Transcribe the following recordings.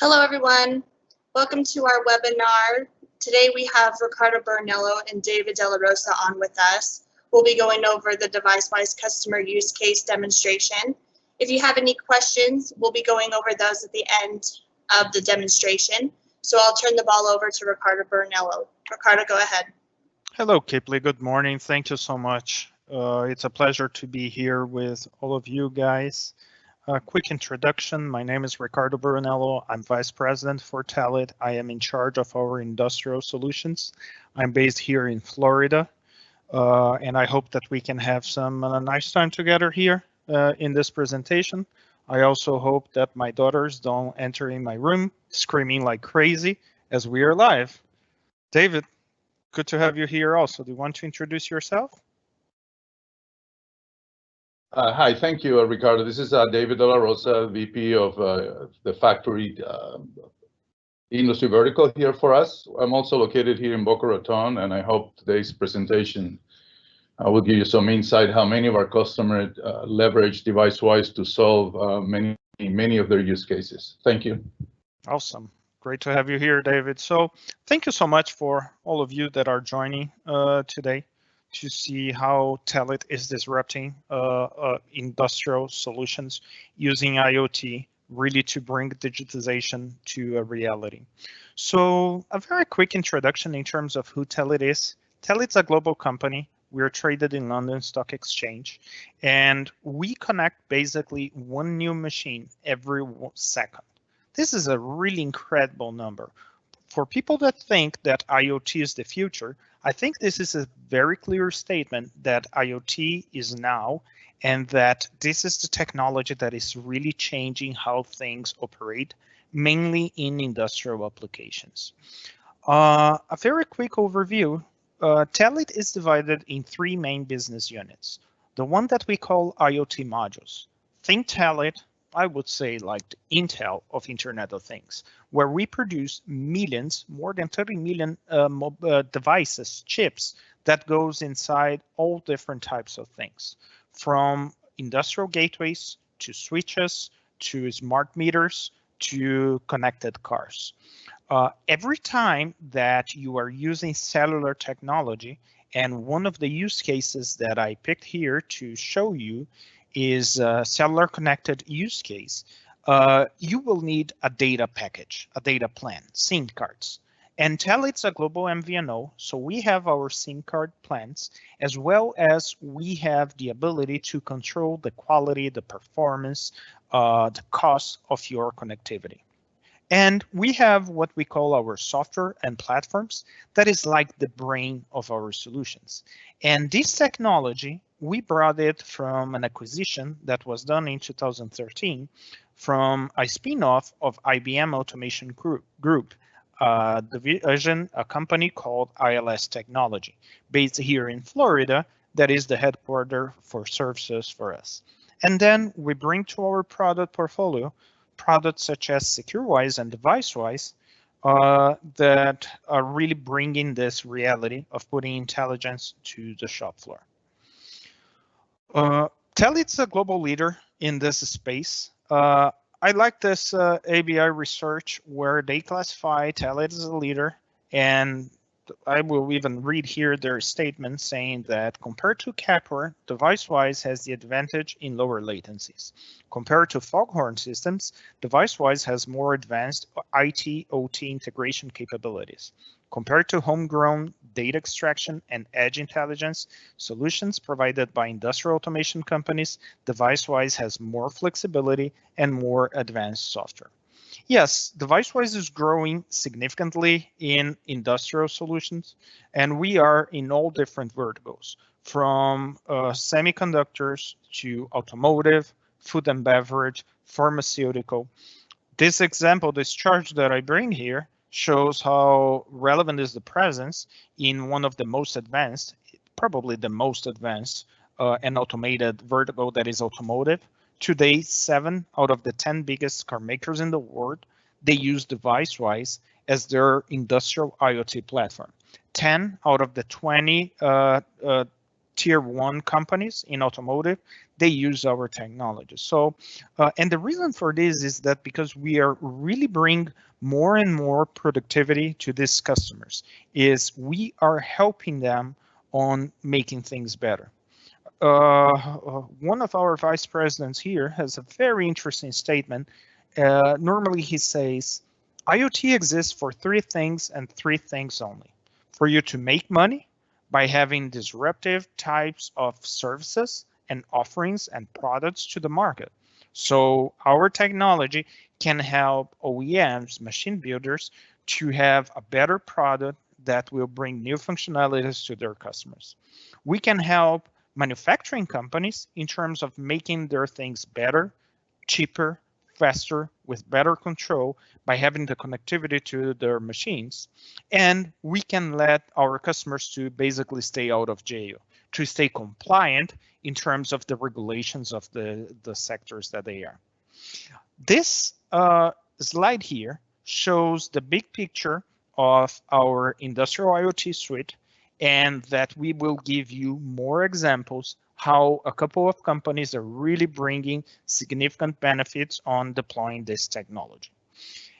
Hello, everyone. Welcome to our webinar. Today we have Ricardo Bernello and David De La Rosa on with us. We'll be going over the deviceWISE customer use case demonstration. If you have any questions, we'll be going over those at the end of the demonstration. So I'll turn the ball over to Ricardo Bernello. Ricardo, go ahead. Hello, Kipli. Good morning. Thank you so much. It's a pleasure to be here with all of you guys. A quick introduction. My name is Ricardo Brunello. I'm Vice President for Telit. I am in charge of our industrial solutions. I'm based here in Florida, and I hope that we can have some nice time together here in this presentation. I also hope that my daughters don't enter in my room screaming like crazy as we are live. David, good to have you here also. Do you want to introduce yourself? Hi, thank you, Ricardo. This is David De La Rosa, VP of the factory industry vertical here for us. I'm also located here in Boca Raton, and I hope today's presentation will give you some insight how many of our customers leverage deviceWISE to solve many of their use cases. Thank you. Awesome. Great to have you here, David. So thank you so much for all of you that are joining today to see how Telit is disrupting industrial solutions using IoT really to bring digitization to a reality. So a very quick introduction in terms of who Telit is. Telit's a global company. We're traded in London Stock Exchange, and we connect basically one new machine every second. This is a really incredible number. For people that think that IoT is the future, I think this is a very clear statement that IoT is now, and that this is the technology that is really changing how things operate, mainly in industrial applications. A very quick overview. Telit is divided in three main business units. The one that we call IoT Modules. Think Telit, I would say like the Intel of Internet of Things, where we produce millions, more than 30 million devices, chips, that goes inside all different types of things, from industrial gateways to switches, to smart meters, to connected cars. Every time that you are using cellular technology, and one of the use cases that I picked here to show you is a cellular connected use case, you will need a data package, a data plan, SIM cards. And Telit's a global MVNO, so we have our SIM card plans, as well as we have the ability to control the quality, the performance, the cost of your connectivity. And we have what we call our software and platforms that is like the brain of our solutions. And this technology, we brought it from an acquisition that was done in 2013 from a spin-off of IBM Automation Group, division, a company called ILS Technology, based here in Florida, that is the headquarters for services for us. And then we bring to our product portfolio products such as SecureWISE and deviceWISE that are really bringing this reality of putting intelligence to the shop floor. Telit's a global leader in this space. I like this ABI research where they classify Telit as a leader, and I will even read here their statement saying that compared to Kepler, deviceWISE has the advantage in lower latencies. Compared to Foghorn systems, deviceWISE has more advanced IT/OT integration capabilities. Compared to homegrown data extraction and edge intelligence solutions provided by industrial automation companies, deviceWISE has more flexibility and more advanced software. Yes, deviceWISE is growing significantly in industrial solutions, and we are in all different verticals, from semiconductors to automotive, food and beverage, pharmaceutical. This example, this chart that I bring here, shows how relevant is the presence in one of the most advanced, probably the most advanced and automated vertical, that is automotive. Today, 7 out of the 10 biggest car makers in the world, they use deviceWISE as their industrial IoT platform. 10 out of the 20 tier 1 companies in automotive, they use our technology. So, and the reason for this is that because we are really bring more and more productivity to these customers, is we are helping them on making things better. One of our vice presidents here has a very interesting statement. Normally he says, IoT exists for 3 things and 3 things only. For you to make money by having disruptive types of services and offerings and products to the market. So our technology can help OEMs, machine builders, to have a better product that will bring new functionalities to their customers. We can help manufacturing companies in terms of making their things better, cheaper, faster, with better control by having the connectivity to their machines. And we can let our customers to basically stay out of jail, to stay compliant in terms of the regulations of the sectors that they are. This slide here shows the big picture of our industrial IoT suite, and that we will give you more examples how a couple of companies are really bringing significant benefits on deploying this technology.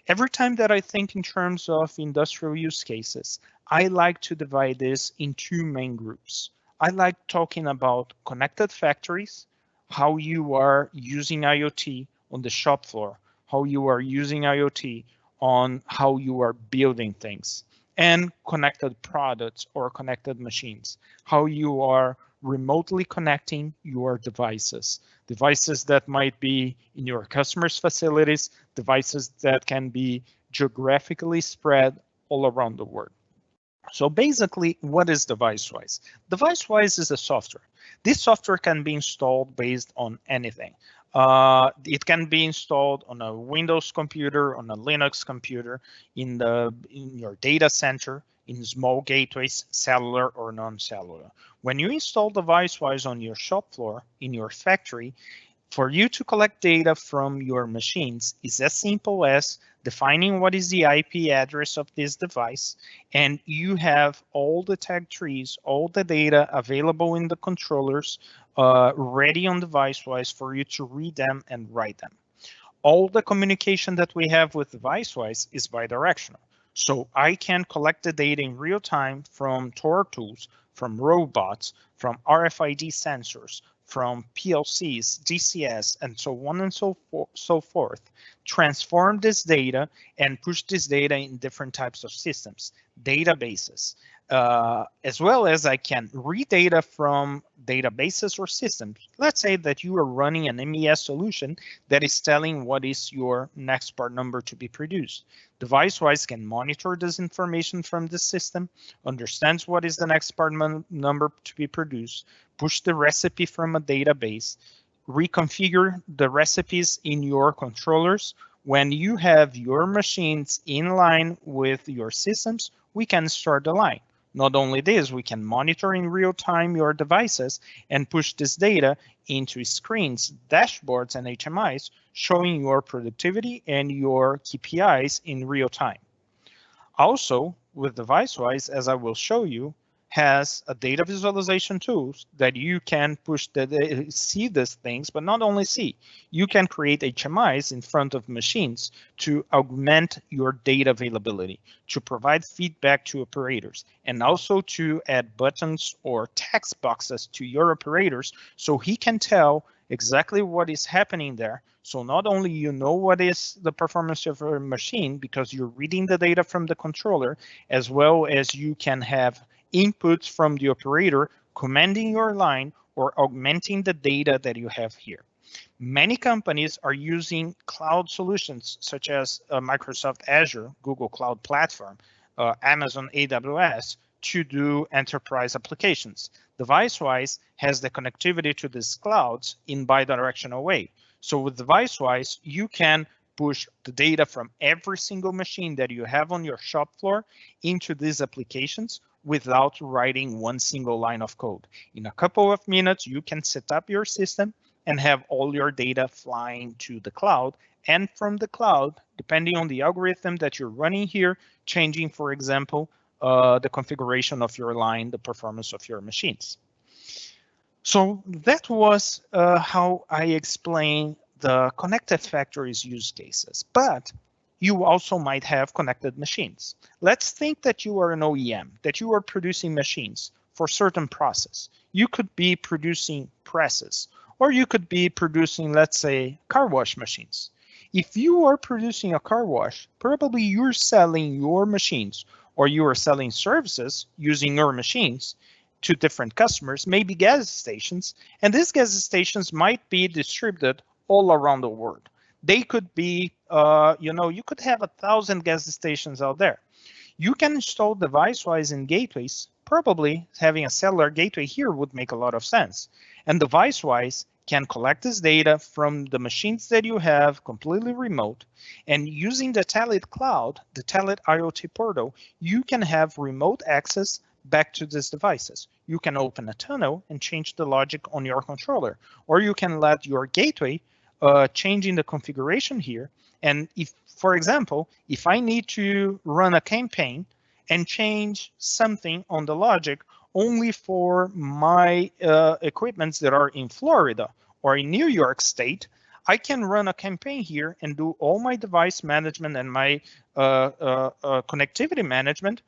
Every time that I think in terms of industrial use cases, I like to divide this in 2 main groups. I like talking about connected factories, how you are using IoT on the shop floor, how you are using IoT on how you are building things, and connected products or connected machines, how you are remotely connecting your devices that might be in your customers' facilities, devices that can be geographically spread all around the world. So basically, what is deviceWISE? deviceWISE is a software. This software can be installed based on anything. It can be installed on a Windows computer, on a Linux computer, in your data center, in small gateways, cellular or non-cellular. When you install deviceWISE on your shop floor, in your factory, for you to collect data from your machines is as simple as defining what is the IP address of this device, and you have all the tag trees, all the data available in the controllers, ready on deviceWISE for you to read them and write them. All the communication that we have with deviceWISE is bidirectional. So I can collect the data in real time from torque tools, from robots, from RFID sensors, from PLCs, DCS, and so on and so forth, transform this data and push this data in different types of systems, databases, as well as I can read data from databases or systems. Let's say that you are running an MES solution that is telling what is your next part number to be produced. deviceWISE can monitor this information from the system, understands what is the next part number to be produced, push the recipe from a database, reconfigure the recipes in your controllers. When you have your machines in line with your systems, we can start the line. Not only this, we can monitor in real time your devices and push this data into screens, dashboards, and HMIs, showing your productivity and your KPIs in real time. Also, with deviceWISE, as I will show you, has a data visualization tools that you can push see these things, but not only see, you can create HMIs in front of machines to augment your data availability, to provide feedback to operators, and also to add buttons or text boxes to your operators so he can tell exactly what is happening there. So not only you know what is the performance of your machine because you're reading the data from the controller, as well as you can have inputs from the operator commanding your line or augmenting the data that you have here. Many companies are using cloud solutions such as Microsoft Azure, Google Cloud Platform, Amazon AWS to do enterprise applications. deviceWISE has the connectivity to these clouds in bidirectional way. So with deviceWISE, you can push the data from every single machine that you have on your shop floor into these applications without writing one single line of code. In a couple of minutes, you can set up your system and have all your data flying to the cloud. And from the cloud, depending on the algorithm that you're running here, changing, for example, the configuration of your line, the performance of your machines. So that was how I explained the connected factories use cases, but you also might have connected machines. Let's think that you are an OEM, that you are producing machines for certain process. You could be producing presses, or you could be producing, let's say, car wash machines. If you are producing a car wash, probably you're selling your machines, or you are selling services using your machines to different customers, maybe gas stations, and these gas stations might be distributed all around the world. They could be, you could have 1,000 gas stations out there. You can install deviceWISE in gateways. Probably having a cellular gateway here would make a lot of sense. And deviceWISE can collect this data from the machines that you have completely remote. And using the Telit cloud, the Telit IoT portal, you can have remote access back to these devices. You can open a tunnel and change the logic on your controller, or you can let your gateway changing the configuration here. And if, for example, if I need to run a campaign and change something on the logic only for my equipments that are in Florida or in New York State, I can run a campaign here and do all my device management and my connectivity management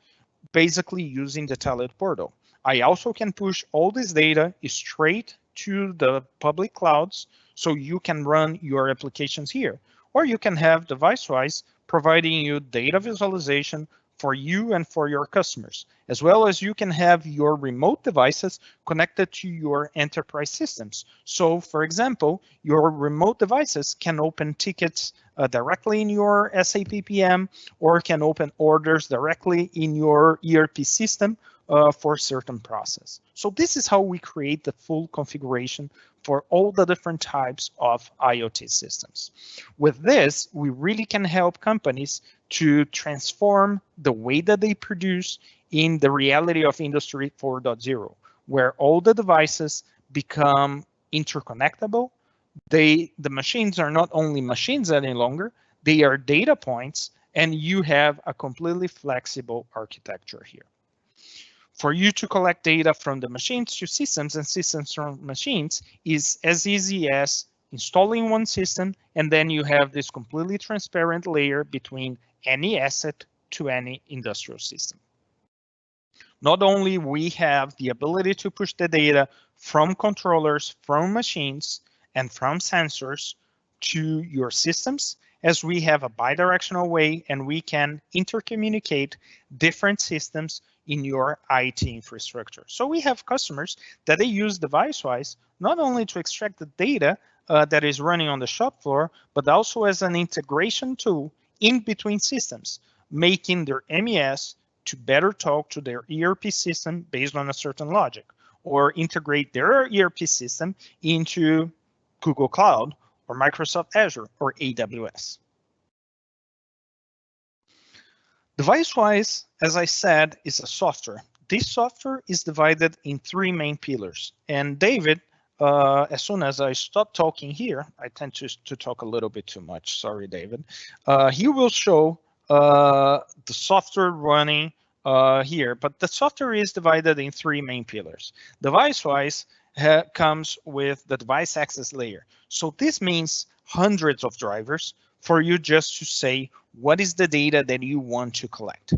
basically using the Telit portal. I also can push all this data straight to the public clouds so you can run your applications here. Or you can have deviceWISE providing you data visualization for you and for your customers, as well as you can have your remote devices connected to your enterprise systems. So for example, your remote devices can open tickets directly in your SAP PM, or can open orders directly in your ERP system for certain process. So this is how we create the full configuration for all the different types of IoT systems. With this, we really can help companies to transform the way that they produce in the reality of Industry 4.0, where all the devices become interconnectable. The machines are not only machines any longer, they are data points, and you have a completely flexible architecture here. For you to collect data from the machines to systems and systems from machines is as easy as installing one system, and then you have this completely transparent layer between any asset to any industrial system. Not only we have the ability to push the data from controllers, from machines, and from sensors to your systems, as we have a bidirectional way and we can intercommunicate different systems in your IT infrastructure. So we have customers that they use deviceWISE not only to extract the data that is running on the shop floor, but also as an integration tool in between systems, making their MES to better talk to their ERP system based on a certain logic, or integrate their ERP system into Google Cloud or Microsoft Azure or AWS. deviceWISE, as I said, is a software. This software is divided in three main pillars. And David, as soon as I stop talking here, I tend to talk a little bit too much. Sorry, David. He will show the software running here, but the software is divided in three main pillars. deviceWISE comes with the device access layer. So this means hundreds of drivers for you just to say what is the data that you want to collect.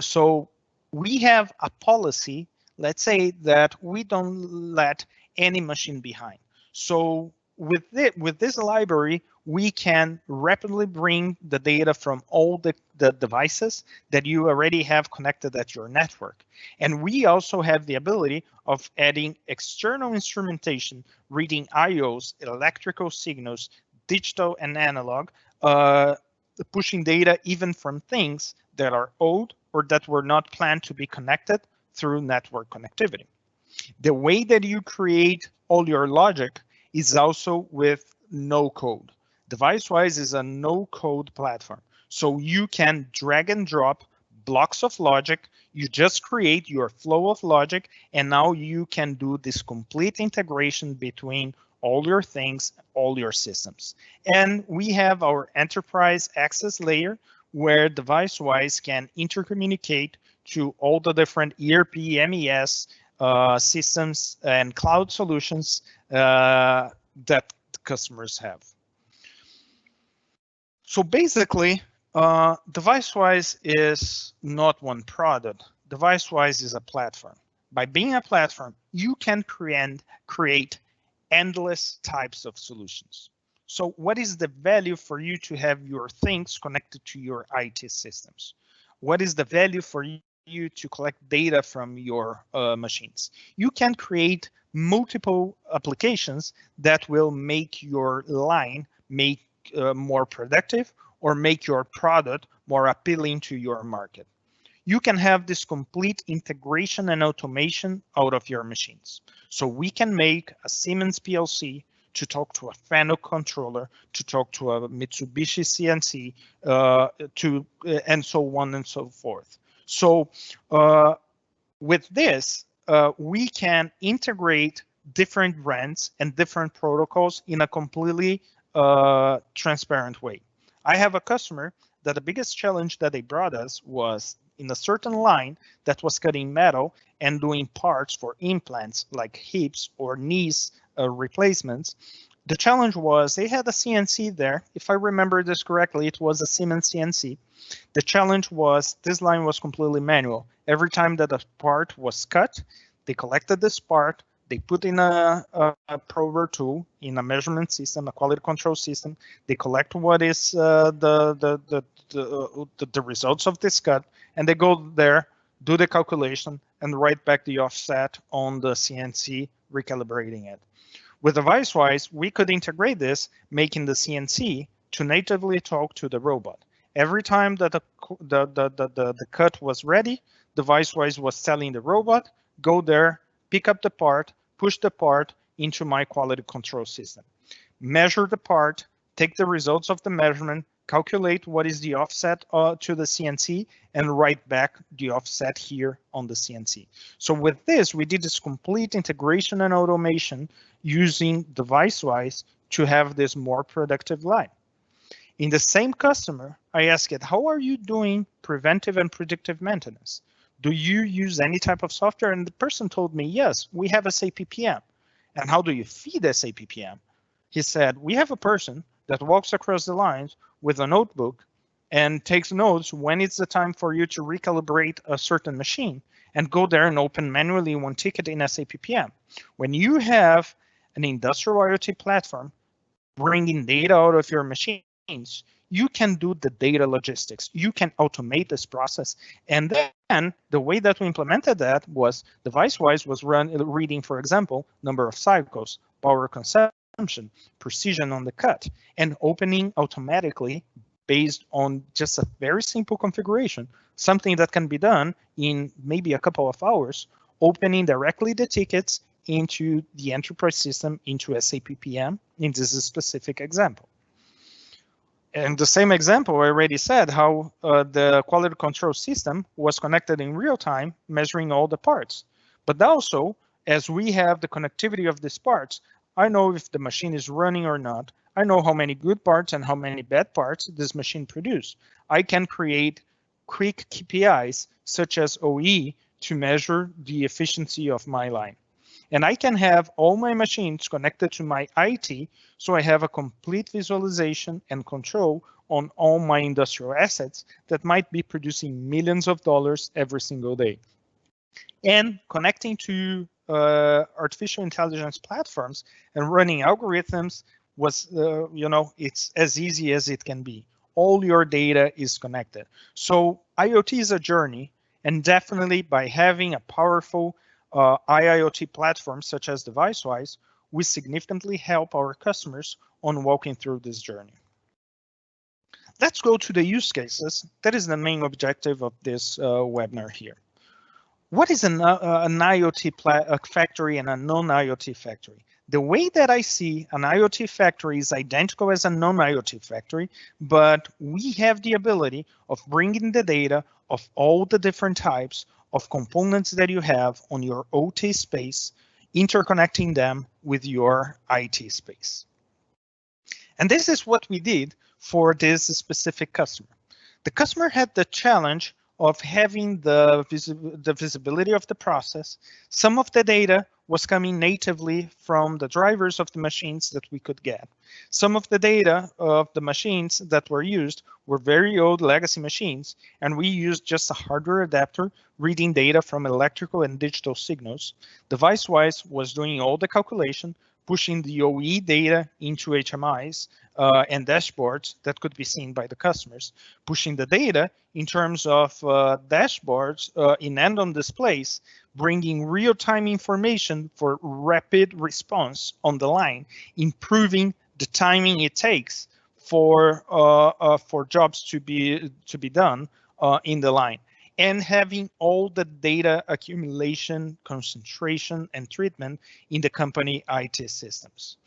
So we have a policy, let's say that we don't let any machine behind. So with this library, we can rapidly bring the data from all the devices that you already have connected at your network. And we also have the ability of adding external instrumentation, reading IOs, electrical signals, digital and analog, pushing data even from things that are old or that were not planned to be connected through network connectivity. The way that you create all your logic is also with no code. deviceWISE is a no code platform. So you can drag and drop blocks of logic. You just create your flow of logic, and now you can do this complete integration between all your things, all your systems. And we have our enterprise access layer where deviceWISE can intercommunicate to all the different ERP, MES, systems and cloud solutions that customers have. So basically, deviceWISE is not one product. deviceWISE is a platform. By being a platform, you can create endless types of solutions. So what is the value for you to have your things connected to your IT systems? What is the value for you to collect data from your machines? You can create multiple applications that will make your line more productive or make your product more appealing to your market. You can have this complete integration and automation out of your machines. So we can make a Siemens PLC to talk to a Fanuc controller, to talk to a Mitsubishi CNC, and so on and so forth. So with this, we can integrate different brands and different protocols in a completely transparent way. I have a customer that the biggest challenge that they brought us was in a certain line that was cutting metal and doing parts for implants like hips or knees replacements. The challenge was they had a CNC there. If I remember this correctly, it was a Siemens CNC. The challenge was this line was completely manual. Every time that a part was cut, they collected this part, they put in a prober tool in a measurement system, a quality control system. They collect what is the results of this cut, and they go there, do the calculation, and write back the offset on the CNC, recalibrating it. With deviceWISE, we could integrate this, making the CNC to natively talk to the robot. Every time that the cut was ready, deviceWISE was telling the robot, go there, pick up the part, push the part into my quality control system. Measure the part, take the results of the measurement, calculate what is the offset to the CNC, and write back the offset here on the CNC. So with this, we did this complete integration and automation using deviceWISE to have this more productive line. In the same customer, I asked it, how are you doing preventive and predictive maintenance? Do you use any type of software? And the person told me, yes, we have SAP PM. And how do you feed SAP PM? He said, we have a person that walks across the lines with a notebook and takes notes when it's the time for you to recalibrate a certain machine and go there and open manually one ticket in SAP PM. When you have an industrial IoT platform bringing data out of your machines, you can do the data logistics. You can automate this process. And then the way that we implemented that was deviceWISE was reading, for example, number of cycles, power consumption, precision on the cut, and opening automatically based on just a very simple configuration, something that can be done in maybe a couple of hours, opening directly the tickets into the enterprise system, into SAP PM, in this specific example. And the same example, I already said how the quality control system was connected in real time, measuring all the parts. But also, as we have the connectivity of these parts, I know if the machine is running or not. I know how many good parts and how many bad parts this machine produces. I can create quick KPIs, such as OE, to measure the efficiency of my line. And I can have all my machines connected to my IT, so I have a complete visualization and control on all my industrial assets that might be producing millions of dollars every single day. And connecting to artificial intelligence platforms and running algorithms was, it's as easy as it can be. All your data is connected. So IoT is a journey, and definitely by having a powerful IoT platform such as deviceWISE, we significantly help our customers on walking through this journey. Let's go to the use cases. That is the main objective of this webinar here. What is an IoT factory and a non-IoT factory? The way that I see an IoT factory is identical as a non-IoT factory, but we have the ability of bringing the data of all the different types of components that you have on your OT space, interconnecting them with your IT space. And this is what we did for this specific customer. The customer had the challenge of having the visibility of the process. Some of the data was coming natively from the drivers of the machines that we could get. Some of the data of the machines that were used were very old legacy machines, and we used just a hardware adapter reading data from electrical and digital signals. deviceWISE was doing all the calculation, pushing the OE data into HMIs and dashboards that could be seen by the customers, pushing the data in terms of dashboards in end-on displays, bringing real-time information for rapid response on the line, improving the timing it takes for jobs to be done in the line, and having all the data accumulation, concentration, and treatment in the company IT systems.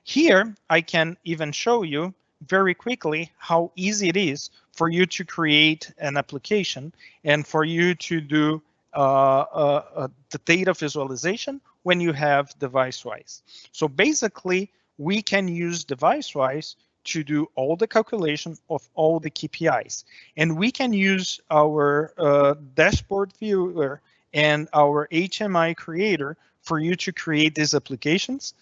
Here, I can even show you very quickly how easy it is for you to create an application and for you to do the data visualization when you have deviceWISE. So basically, we can use deviceWISE to do all the calculation of all the KPIs. And we can use our dashboard viewer and our HMI creator for you to create these applications.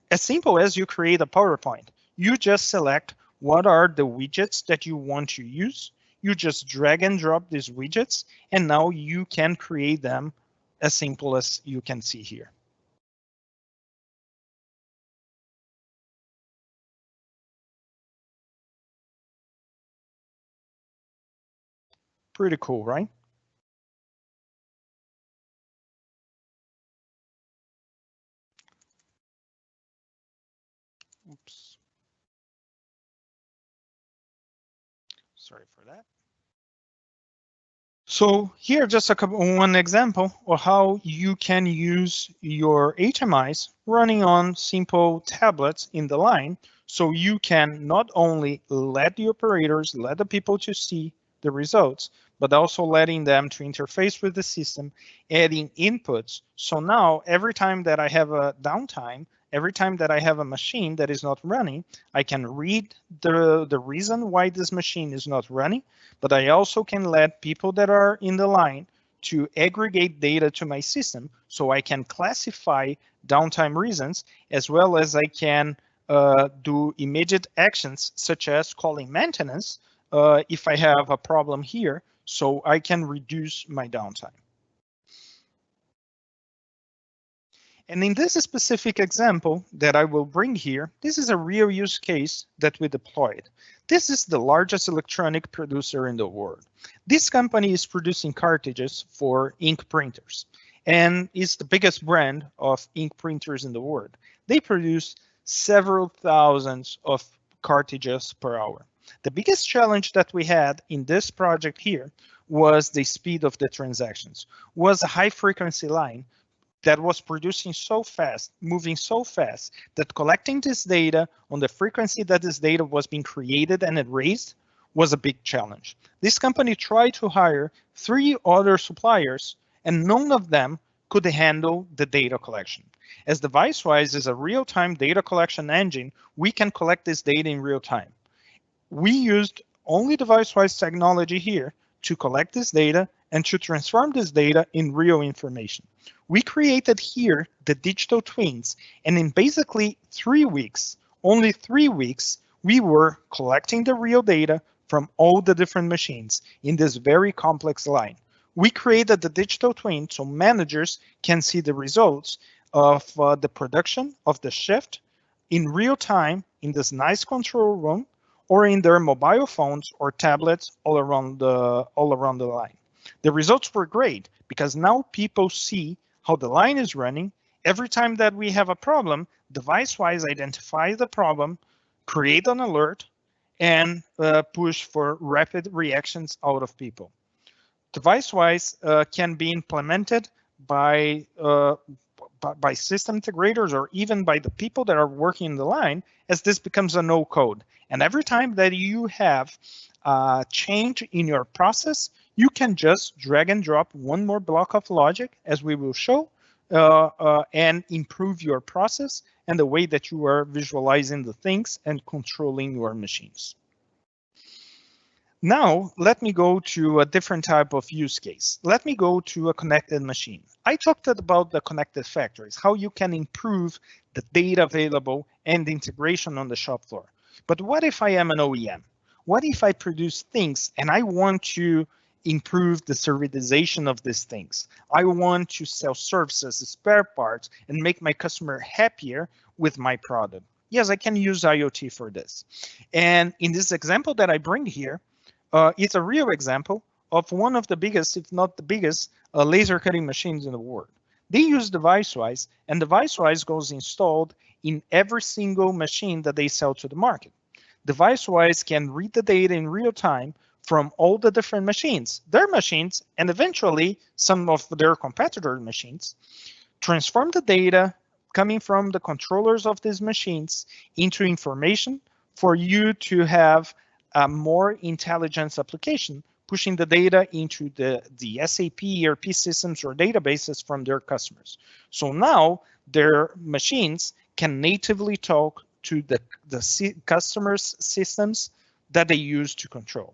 As simple as you create a PowerPoint. You just select what are the widgets that you want to use. You just drag and drop these widgets, and now you can create them as simple as you can see here. Pretty cool, right? Oops. Sorry for that. So here, just one example of how you can use your HMIs running on simple tablets in the line. So you can not only let the operators, let the people to see the results, but also letting them to interface with the system, adding inputs. So now every time that I have a downtime, every time that I have a machine that is not running, I can read the reason why this machine is not running, but I also can let people that are in the line to aggregate data to my system so I can classify downtime reasons, as well as I can do immediate actions such as calling maintenance if I have a problem here, so I can reduce my downtime. And in this specific example that I will bring here, this is a real use case that we deployed. This is the largest electronic producer in the world. This company is producing cartridges for ink printers and is the biggest brand of ink printers in the world. They produce several thousands of cartridges per hour. The biggest challenge that we had in this project here was the speed of the transactions, was a high frequency line that was producing so fast, moving so fast, that collecting this data on the frequency that this data was being created and erased was a big challenge. This company tried to hire 3 other suppliers, and none of them could handle the data collection. As deviceWISE is a real-time data collection engine, we can collect this data in real time. We used only deviceWISE technology here to collect this data and to transform this data in real information. We created here the digital twins, and in basically 3 weeks, only 3 weeks, we were collecting the real data from all the different machines in this very complex line. We created the digital twin so managers can see the results of the production of the shift in real time in this nice control room or in their mobile phones or tablets all around the line. The results were great because now people see how the line is running. Every time that we have a problem, deviceWISE identifies the problem, create an alert, and push for rapid reactions out of people. deviceWISE can be implemented by system integrators or even by the people that are working in the line as this becomes a no code. And every time that you have a change in your process, you can just drag and drop one more block of logic, as we will show, and improve your process and the way that you are visualizing the things and controlling your machines. Now, let me go to a different type of use case. Let me go to a connected machine. I talked about the connected factories, how you can improve the data available and the integration on the shop floor. But what if I am an OEM? What if I produce things and I want to improve the servitization of these things? I want to sell services, spare parts, and make my customer happier with my product. Yes, I can use IoT for this. And in this example that I bring here, it's a real example of one of the biggest, if not the biggest, laser cutting machines in the world. They use deviceWISE, and deviceWISE goes installed in every single machine that they sell to the market. deviceWISE can read the data in real time from all the different machines, their machines, and eventually some of their competitor machines, transform the data coming from the controllers of these machines into information for you to have a more intelligence application, pushing the data into the SAP ERP systems or databases from their customers. So now their machines can natively talk to the customers' systems that they use to control.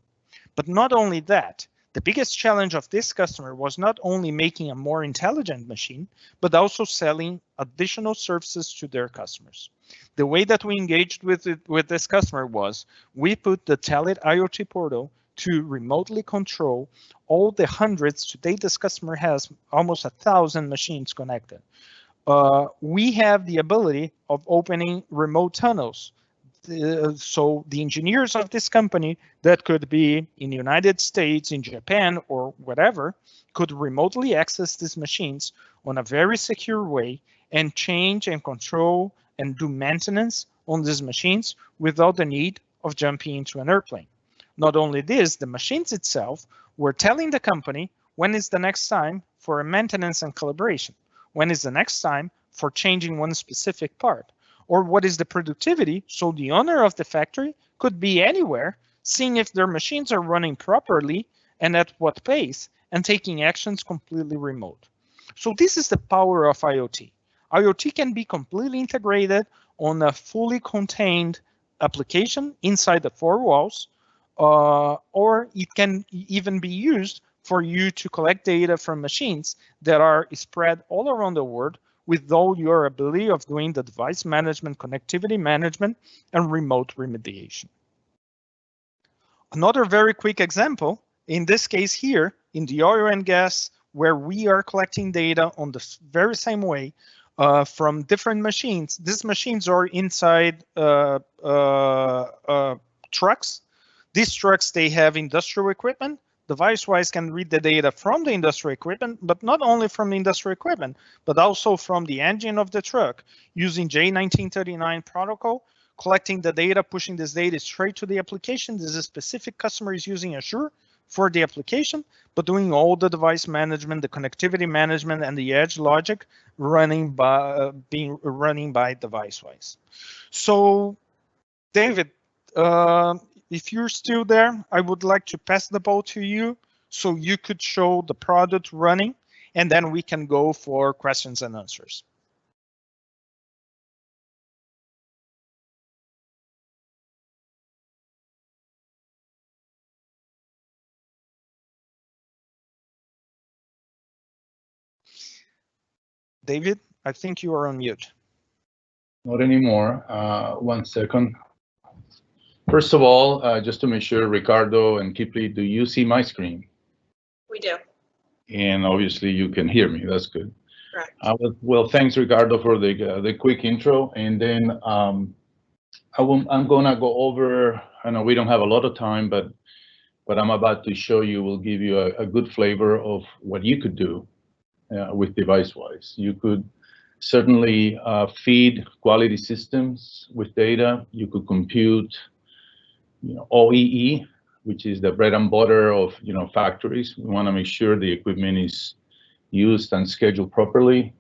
But not only that, the biggest challenge of this customer was not only making a more intelligent machine, but also selling additional services to their customers. The way that we engaged with this customer was we put the Telit IoT portal to remotely control all the hundreds. Today, this customer has almost 1,000 machines connected. We have the ability of opening remote tunnels. So the engineers of this company that could be in the United States, in Japan, or whatever, could remotely access these machines on a very secure way and change and control and do maintenance on these machines without the need of jumping into an airplane. Not only this, the machines itself were telling the company when is the next time for a maintenance and calibration, when is the next time for changing one specific part, or what is the productivity, so the owner of the factory could be anywhere, seeing if their machines are running properly and at what pace, and taking actions completely remote. So this is the power of IoT. IoT can be completely integrated on a fully contained application inside the four walls, or it can even be used for you to collect data from machines that are spread all around the world with all your ability of doing the device management, connectivity management, and remote remediation. Another very quick example, in this case here, in the oil and gas, where we are collecting data on the very same way from different machines. These machines are inside trucks. These trucks, they have industrial equipment. deviceWISE can read the data from the industrial equipment, but not only from the industrial equipment, but also from the engine of the truck using J1939 protocol, collecting the data, pushing this data straight to the application. This is a specific customer is using Azure for the application, but doing all the device management, the connectivity management, and the edge logic running by deviceWISE. So, David, if you're still there, I would like to pass the ball to you so you could show the product running, and then we can go for questions and answers. David, I think you are on mute. Not anymore. 1 second. First of all, just to make sure, Ricardo and Kipli, do you see my screen? We do. And obviously you can hear me. That's good. Correct. Well, thanks, Ricardo, for the quick intro. And then I'm gonna go over. I know we don't have a lot of time, but what I'm about to show you will give you a good flavor of what you could do with deviceWISE. You could certainly feed quality systems with data. You could compute, OEE, which is the bread and butter of factories. We want to make sure the equipment is used and scheduled properly.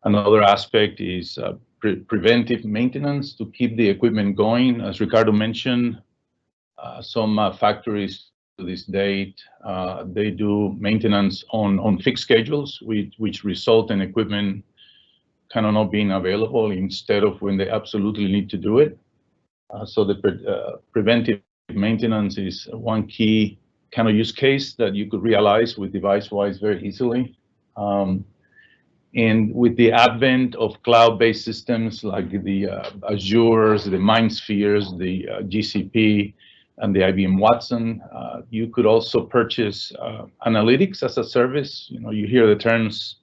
Another aspect is preventive maintenance to keep the equipment going. As Ricardo mentioned, some factories to this date, they do maintenance on fixed schedules, which result in equipment kind of not being available instead of when they absolutely need to do it. So the preventive maintenance is one key kind of use case that you could realize with deviceWISE very easily. And with the advent of cloud-based systems like the Azures, the MindSpheres, the GCP, and the IBM Watson, you could also purchase analytics as a service. You know, you hear the terms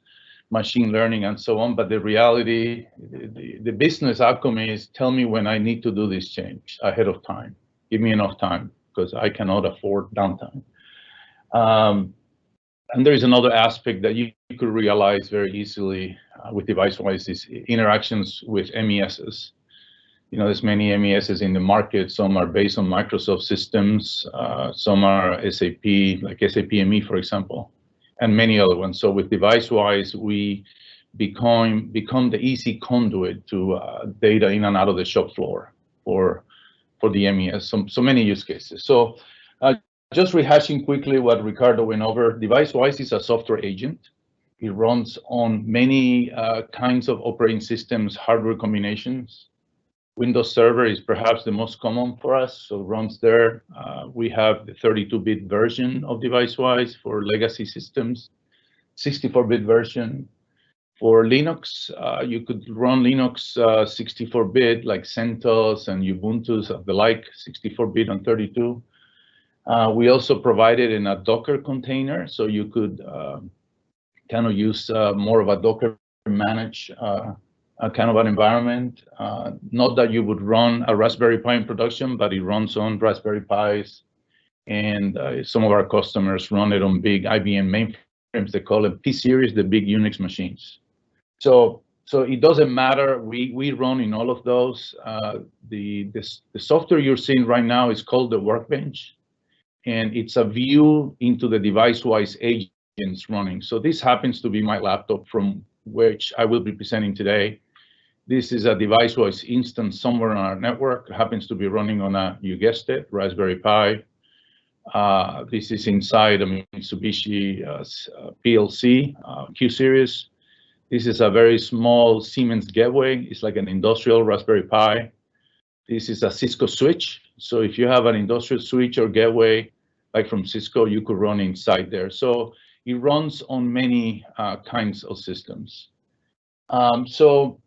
machine learning and so on, but the reality, the business outcome is tell me when I need to do this change ahead of time. Give me enough time because I cannot afford downtime. And there is another aspect that you could realize very easily with deviceWISE is interactions with MESs. You know, there's many MESs in the market. Some are based on Microsoft systems. Some are SAP, like SAP ME, for example, and many other ones. So with deviceWISE, we become the easy conduit to data in and out of the shop floor for the MES. So many use cases. So just rehashing quickly what Ricardo went over, deviceWISE is a software agent. It runs on many kinds of operating systems, hardware combinations. Windows Server is perhaps the most common for us, so it runs there. We have the 32-bit version of deviceWISE for legacy systems, 64-bit version. For Linux, you could run Linux 64-bit like CentOS and Ubuntu and the like, 64-bit and 32. We also provided in a Docker container, so you could kind of use more of a Docker managed kind of an environment. Not that you would run a Raspberry Pi in production, but it runs on Raspberry Pis. And some of our customers run it on big IBM mainframes. They call it P-series, the big Unix machines. So it doesn't matter. We run in all of those. The software you're seeing right now is called the Workbench. And it's a view into the deviceWISE agents running. So this happens to be my laptop from which I will be presenting today. This is a deviceWISE instance somewhere on our network. It happens to be running on a, you guessed it, Raspberry Pi. This is inside a Mitsubishi PLC Q-series. This is a very small Siemens gateway. It's like an industrial Raspberry Pi. This is a Cisco switch. So if you have an industrial switch or gateway, like from Cisco, you could run inside there. So it runs on many kinds of systems. So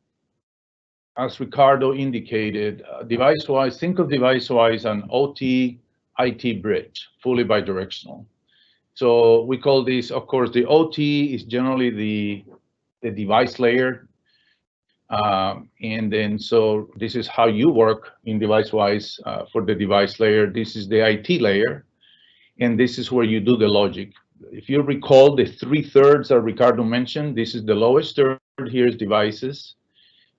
as Ricardo indicated, deviceWISE, think of deviceWISE an OT IT bridge, fully bidirectional. So we call this, of course, the OT is generally the device layer. And then so this is how you work in deviceWISE for the device layer. This is the IT layer. And this is where you do the logic. If you recall the 3/3 that Ricardo mentioned, this is the lowest third, here's devices.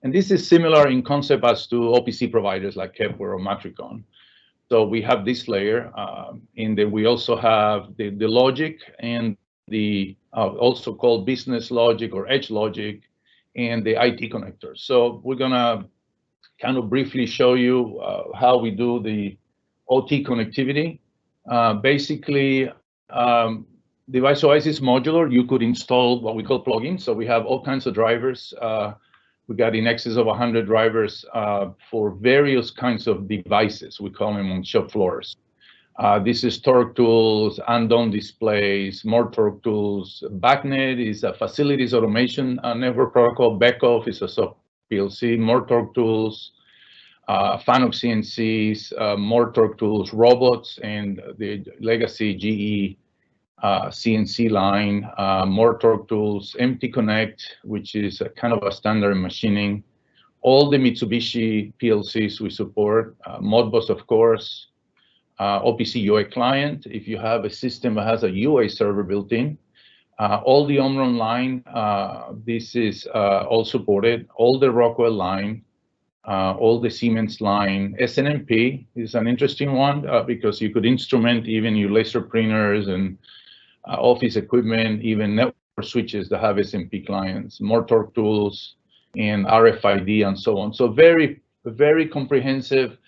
And this is similar in concept as to OPC providers like Kepler or Matricon. So we have this layer, and then we also have the logic and the also called business logic or edge logic and the IT connectors. So we're gonna kind of briefly show you how we do the OT connectivity. Basically, deviceWISE is modular. You could install what we call plugins. So we have all kinds of drivers. We got in excess of 100 drivers for various kinds of devices. We call them on shop floors. This is torque tools, unknown displays, more torque tools. BACnet is a facilities automation network protocol. Backoff is a sub PLC, more torque tools. FANUC CNCs, more torque tools, robots, and the legacy GE CNC line, more torque tools, empty connect, which is a kind of a standard machining. All the Mitsubishi PLCs we support, Modbus, of course, OPC UA client. If you have a system that has a UA server built in, all the Omron line, this is all supported, all the Rockwell line, all the Siemens line. SNMP is an interesting one because you could instrument even your laser printers and office equipment, even network switches that have SMP clients, more torque tools, and RFID, and so on. So very, very comprehensive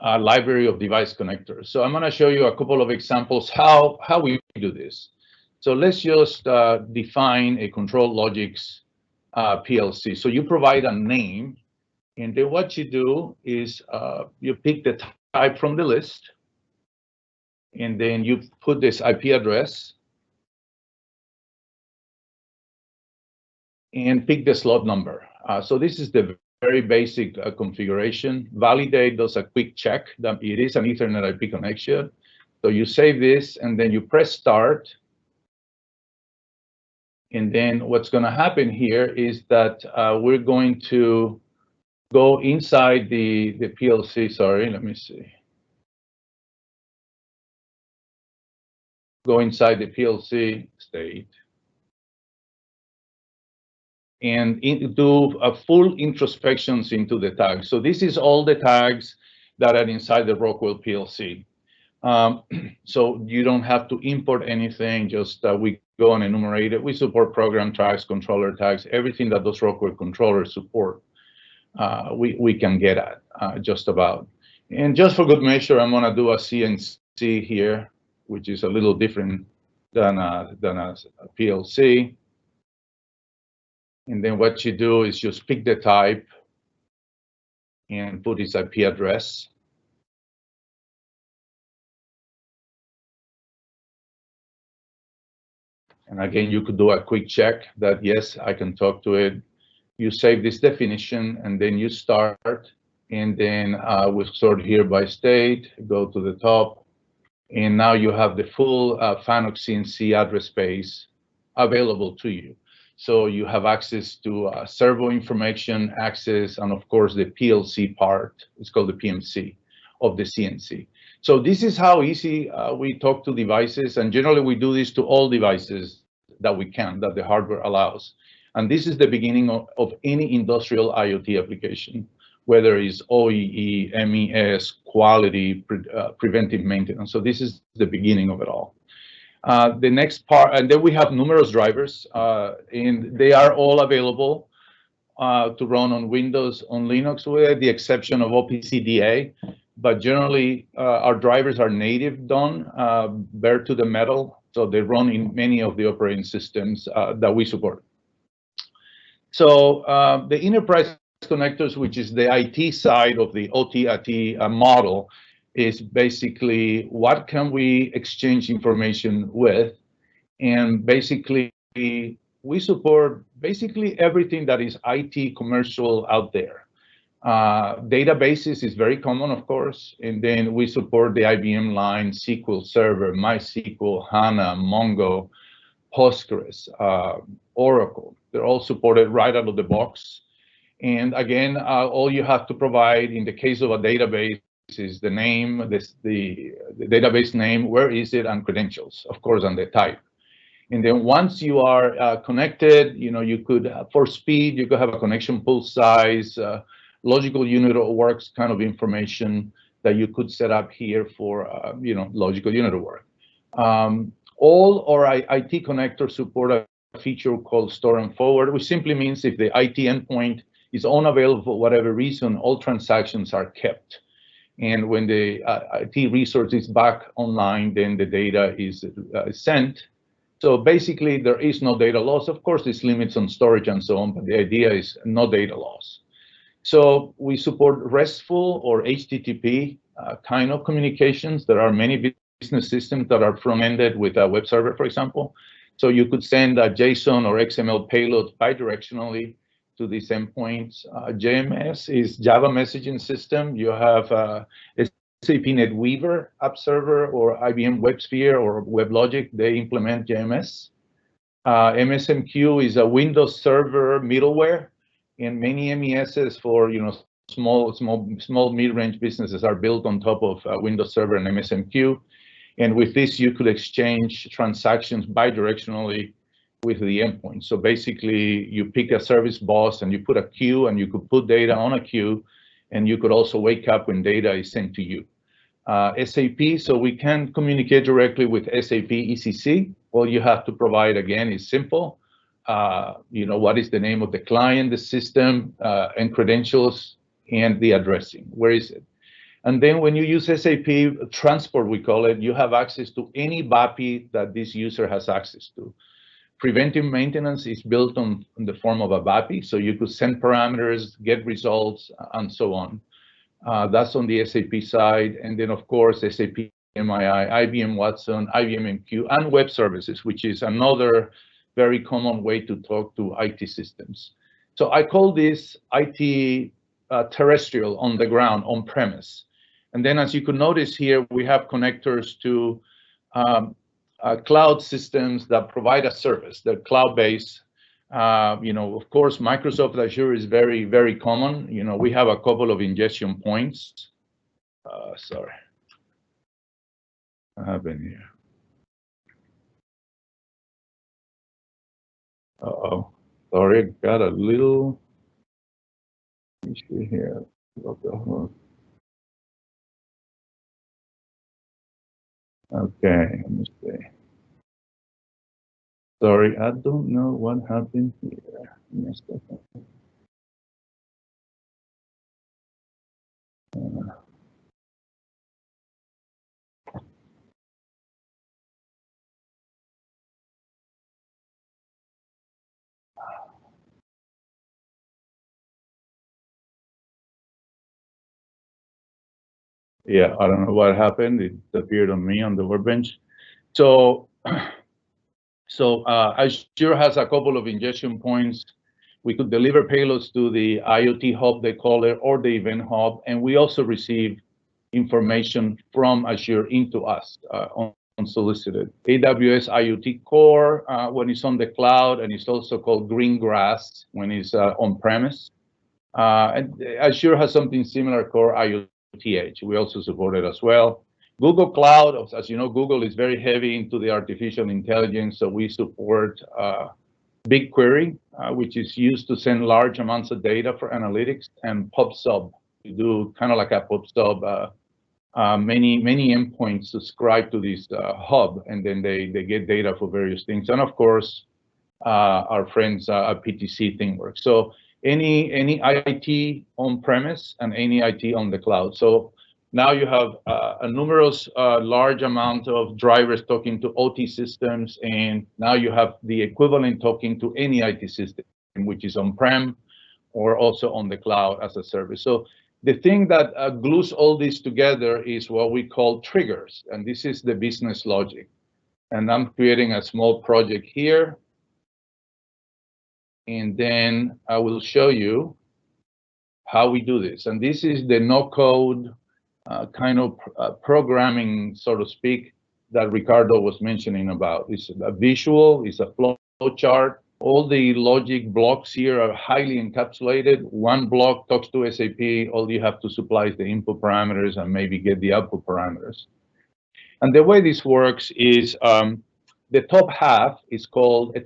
library of device connectors. So I'm going to show you a couple of examples how we do this. So let's just define a control logics PLC. So you provide a name, and then what you do is you pick the type from the list. and then you put this IP address and pick the slot number. So this is the very basic configuration. Validate does a quick check that it is an Ethernet IP connection. So you save this, and then you press start. And then what's going to happen here is that we're going to go inside the PLC. Sorry, let me see. Go inside the PLC state and do a full introspections into the tags. So this is all the tags that are inside the Rockwell PLC. So you don't have to import anything, just we go and enumerate it. We support program tags, controller tags, everything that those Rockwell controllers support. We can get at just about. And just for good measure, I'm gonna do a CNC here, which is a little different than a PLC. And then what you do is just pick the type and put its IP address. And again, you could do a quick check that, yes, I can talk to it. You save this definition, and then you start. And then we sort here by state, go to the top. And now you have the full FANUC CNC address space available to you. So you have access to servo information, access, and of course, the PLC part. It's called the PMC of the CNC. So this is how easy we talk to devices, and generally we do this to all devices that we can, that the hardware allows. And this is the beginning of any industrial IoT application, whether it's OEE, MES, quality, preventive maintenance. So this is the beginning of it all. The next part, and then we have numerous drivers, and they are all available to run on Windows, on Linux, with the exception of OPC-DA. But generally, our drivers are native done, bare to the metal, so they run in many of the operating systems that we support. So the enterprise connectors, which is the IT side of the OT-IT model, is basically what can we exchange information with, and basically we support basically everything that is IT commercial out there. Databases is very common, of course, and then we support the IBM line, SQL Server, MySQL, HANA, Mongo, Postgres, Oracle. They're all supported right out of the box. And again, all you have to provide in the case of a database is the name, the database name, where is it, and credentials, of course, and the type. And then once you are connected, you could, for speed, you could have a connection pool size, logical unit of works kind of information that you could set up here for, logical unit of work. All our IT connectors support a feature called store and forward, which simply means if the IT endpoint is unavailable for whatever reason, all transactions are kept. And when the IT resource is back online, then the data is sent. So basically, there is no data loss. Of course, there's limits on storage and so on, but the idea is no data loss. So we support RESTful or HTTP kind of communications. There are many business systems that are front-ended with a web server, for example. So you could send a JSON or XML payload bidirectionally to these endpoints. JMS is Java messaging system. You have SAP NetWeaver app server or IBM WebSphere or WebLogic. They implement JMS. MSMQ is a Windows Server middleware, and many MESs for small mid-range businesses are built on top of Windows Server and MSMQ. And with this, you could exchange transactions bidirectionally with the endpoint. So basically, you pick a service bus and you put a queue, and you could put data on a queue, and you could also wake up when data is sent to you. SAP, so we can communicate directly with SAP ECC. All you have to provide, again, is simple. What is the name of the client, the system, and credentials, and the addressing. Where is it? And then when you use SAP Transport, we call it, you have access to any BAPI that this user has access to. Preventive maintenance is built in the form of a BAPI, so you could send parameters, get results, and so on. That's on the SAP side. And then, of course, SAP IBM Watson, IBM MQ, and web services, which is another very common way to talk to IT systems. So I call this IT terrestrial, on the ground, on premise. And then, as you can notice here, we have connectors to cloud systems that provide a service. They're cloud-based. Of course, Microsoft Azure is very, very common. We have a couple of ingestion points. Sorry. What happened here? Uh-oh. Sorry, got a little issue here. Okay, let me see. Sorry, I don't know what happened here. Yeah, I don't know what happened. It appeared on me on the workbench. So Azure has a couple of ingestion points. We could deliver payloads to the IoT hub, they call it, or the event hub, and we also receive information from Azure into us unsolicited. AWS IoT Core when it's on the cloud, and it's also called green grass when it's on premise. And Azure has something similar called IoT Edge. We also support it as well. Google Cloud, as you know, Google is very heavy into the artificial intelligence, so we support BigQuery, which is used to send large amounts of data for analytics, and PubSub to do kind of like a PubSub, many endpoints subscribe to this hub, and then they get data for various things. And of course, our friends at PTC ThinkWorks. So any IT on premise and any IT on the cloud. So now you have a numerous large amount of drivers talking to OT systems, and now you have the equivalent talking to any IT system, which is on-prem or also on the cloud as a service. So the thing that glues all this together is what we call triggers, and this is the business logic. And I'm creating a small project here, and then I will show you how we do this. And this is the no-code kind of programming, so to speak, that Ricardo was mentioning about. It's a visual, it's a flow chart. All the logic blocks here are highly encapsulated. One block talks to SAP. All you have to supply is the input parameters and maybe get the output parameters. And the way this works is the top half is called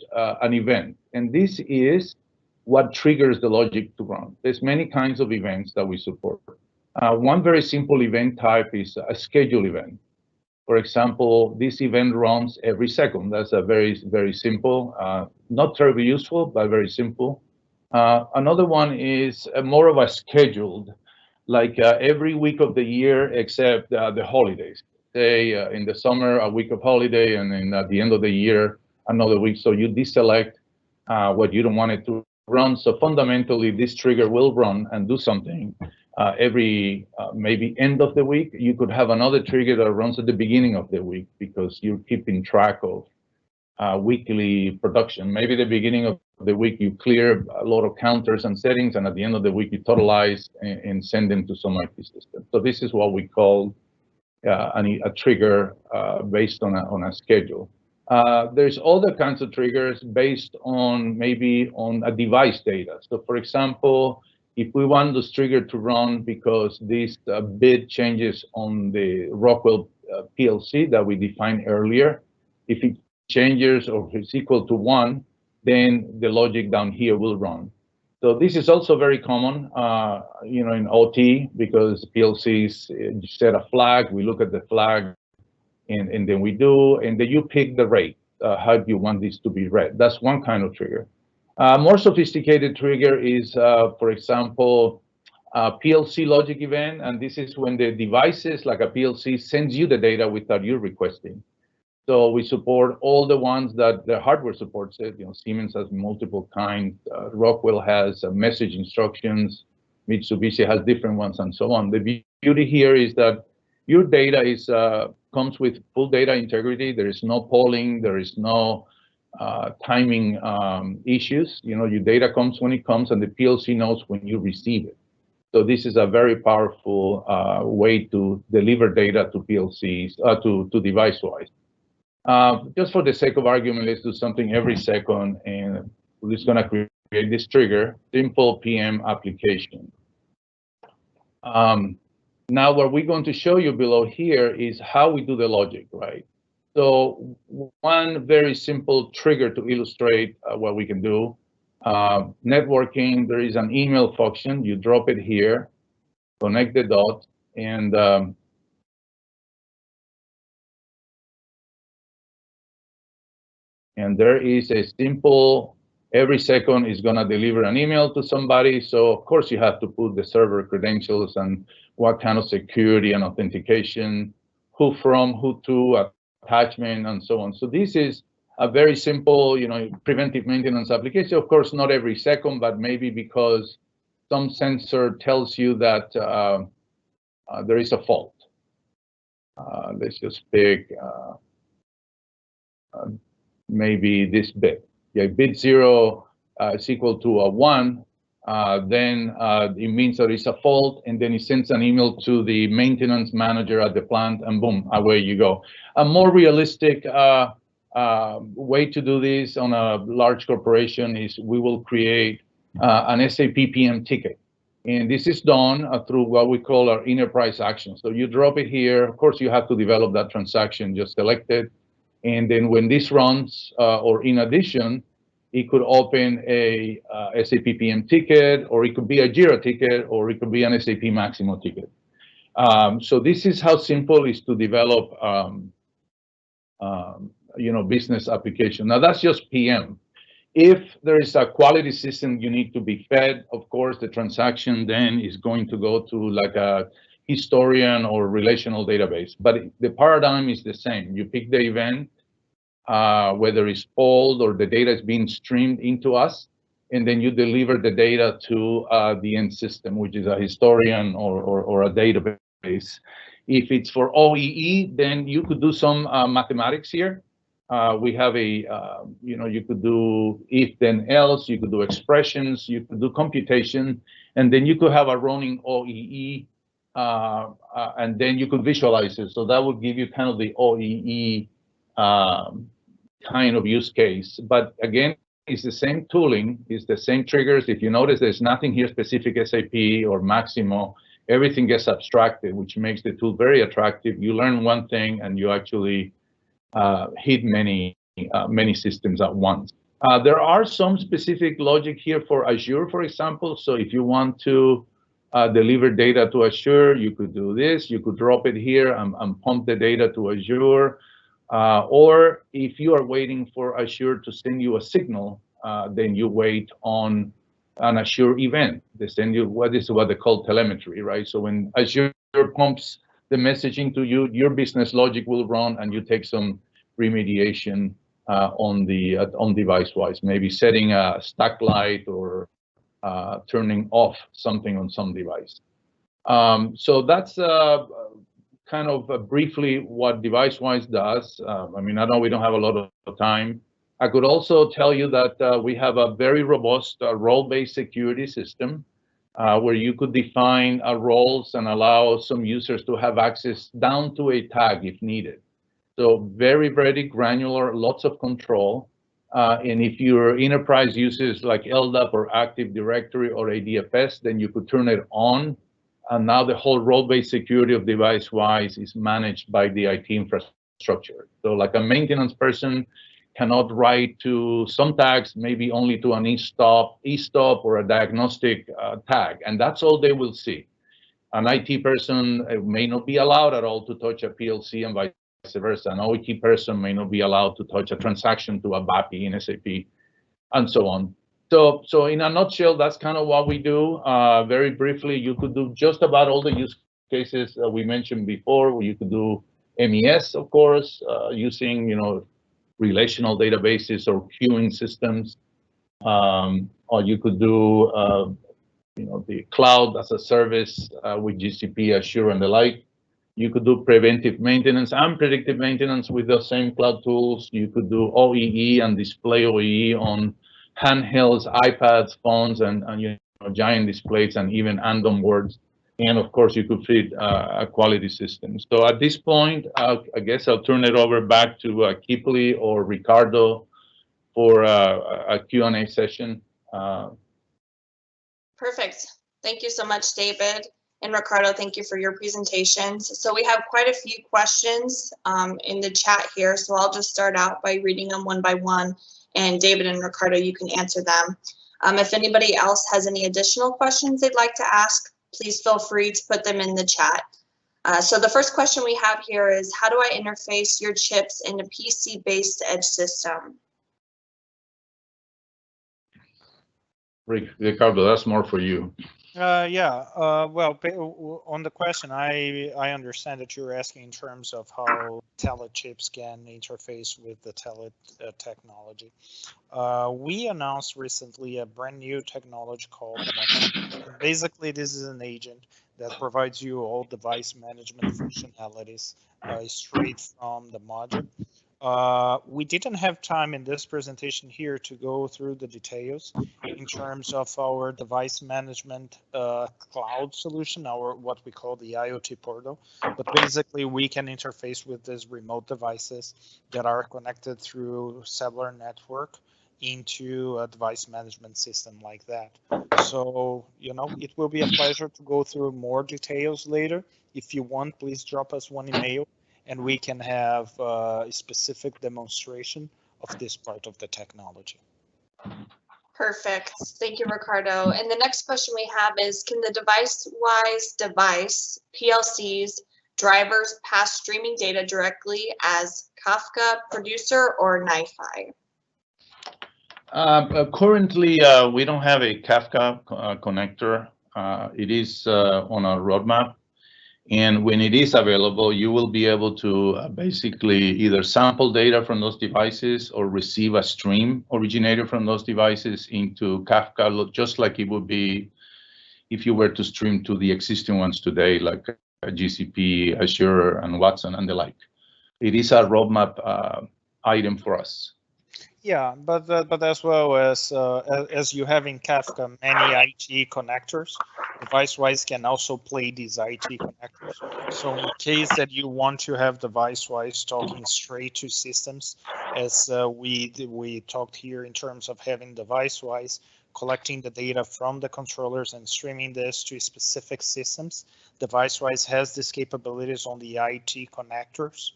an event. And this is what triggers the logic to run. There's many kinds of events that we support. One very simple event type is a schedule event. For example, this event runs every second. That's a very, very simple, not terribly useful, but very simple. Another one is more of a scheduled, like every week of the year except the holidays. Say in the summer, a week of holiday, and then at the end of the year, another week. So you deselect what you don't want it to run. So fundamentally, this trigger will run and do something every maybe end of the week. You could have another trigger that runs at the beginning of the week because you're keeping track of weekly production. Maybe the beginning of the week you clear a lot of counters and settings, and at the end of the week you totalize and send them to some IT system. So this is what we call a trigger based on a schedule. There's other kinds of triggers based on maybe on a device data. So for example, if we want this trigger to run because this bit changes on the Rockwell PLC that we defined earlier, if it changes or if it's equal to 1, then the logic down here will run. So this is also very common, in OT, because PLCs set a flag, we look at the flag, and then we do, and then you pick the rate, how do you want this to be read. That's one kind of trigger. More sophisticated trigger is, for example, PLC logic event, and this is when the devices, like a PLC, sends you the data without you requesting. So we support all the ones that the hardware supports it. Siemens has multiple kinds. Rockwell has message instructions. Mitsubishi has different ones, and so on. The beauty here is that your data is comes with full data integrity. There is no polling. There is no timing issues. Your data comes when it comes, and the PLC knows when you receive it. So this is a very powerful way to deliver data to PLCs, to device-wise. Just for the sake of argument, let's do something every second, and we're just going to create this trigger, simple PM application. Now, what we're going to show you below here is how we do the logic, right? So one very simple trigger to illustrate what we can do. Networking, there is an email function. You drop it here, connect the dots, and there is a simple, every second is going to deliver an email to somebody. So of course you have to put the server credentials and what kind of security and authentication, who from, who to, attachment, and so on. So this is a very simple, preventive maintenance application. Of course, not every second, but maybe because some sensor tells you that there is a fault. Let's just pick maybe this bit. Yeah, bit 0 is equal to a 1. Then it means there is a fault, and then it sends an email to the maintenance manager at the plant, and boom, away you go. A more realistic way to do this on a large corporation is we will create an SAP PM ticket. And this is done through what we call our enterprise action. So you drop it here. Of course, you have to develop that transaction. Just select it. And then when this runs, or in addition, it could open a SAP PM ticket, or it could be a Jira ticket, or it could be an SAP Maximo ticket. So this is how simple it is to develop, business application. Now that's just PM. If there is a quality system you need to be fed, of course, the transaction then is going to go to like a historian or relational database. But the paradigm is the same. You pick the event, whether it's old or the data is being streamed into us, and then you deliver the data to the end system, which is a historian or a database. If it's for OEE, then you could do some mathematics here. We have you could do if then else, you could do expressions, you could do computation, and then you could have a running OEE, and then you could visualize it. So that would give you kind of the OEE kind of use case. But again, it's the same tooling, it's the same triggers. If you notice, there's nothing here specific SAP or Maximo. Everything gets abstracted, which makes the tool very attractive. You learn one thing and you actually hit many systems at once. There are some specific logic here for Azure, for example. So if you want to deliver data to Azure, you could do this. You could drop it here and pump the data to Azure. Or if you are waiting for Azure to send you a signal, then you wait on an Azure event. They send you what they call telemetry, right? So when Azure pumps the messaging to you, your business logic will run, and you take some remediation on device-wise, maybe setting a stack light or turning off something on some device. So that's kind of briefly what device-wise does. I mean, I know we don't have a lot of time. I could also tell you that we have a very robust role-based security system where you could define roles and allow some users to have access down to a tag if needed. So very, very granular, lots of control. And if your enterprise uses like LDAP or Active Directory or ADFS, then you could turn it on. And now the whole role-based security of device-wise is managed by the IT infrastructure. So like a maintenance person cannot write to some tags, maybe only to an e-stop or a diagnostic tag, and that's all they will see. An IT person may not be allowed at all to touch a PLC and vice versa. An OET person may not be allowed to touch a transaction to a BAPI in SAP, and so on. So in a nutshell, that's kind of what we do. Very briefly, you could do just about all the use cases we mentioned before. You could do MES, of course, using relational databases or queuing systems, or you could do the cloud as a service with GCP, Azure, and the like. You could do preventive maintenance and predictive maintenance with the same cloud tools. You could do OEE and display OEE on handhelds, iPads, phones, and giant displays, and even random words. And of course, you could feed a quality system. So at this point, I guess I'll turn it over back to Kipli or Ricardo for a Q&A session. Perfect. Thank you so much, David. And Ricardo, thank you for your presentations. So we have quite a few questions in the chat here, so I'll just start out by reading them one by one, and David and Ricardo, you can answer them. If anybody else has any additional questions they'd like to ask, please feel free to put them in the chat. So the first question we have here is, how do I interface your chips in a PC-based edge system? Ricardo, that's more for you. Well, on the question, I understand that you're asking in terms of how Telit chips can interface with the Telit technology. We announced recently a brand new technology called Modules. Basically, this is an agent that provides you all device management functionalities straight from the module. We didn't have time in this presentation here to go through the details in terms of our device management cloud solution, our what we call the IoT portal. But basically, we can interface with these remote devices that are connected through cellular network into a device management system like that. So, it will be a pleasure to go through more details later. If you want, please drop us one email, and we can have a specific demonstration of this part of the technology. Perfect. Thank you, Ricardo. And the next question we have is, can the deviceWISE device, PLCs, drivers pass streaming data directly as Kafka, Producer, or NiFi? Currently, we don't have a Kafka connector. It is on our roadmap. And when it is available, you will be able to basically either sample data from those devices or receive a stream originated from those devices into Kafka, just like it would be if you were to stream to the existing ones today, like GCP, Azure, and Watson, and the like. It is a roadmap item for us. Yeah, but as well as you have in Kafka many IT connectors, deviceWISE can also play these IT connectors. So in case that you want to have deviceWISE talking straight to systems, as we talked here in terms of having deviceWISE collecting the data from the controllers and streaming this to specific systems, deviceWISE has these capabilities on the IT connectors.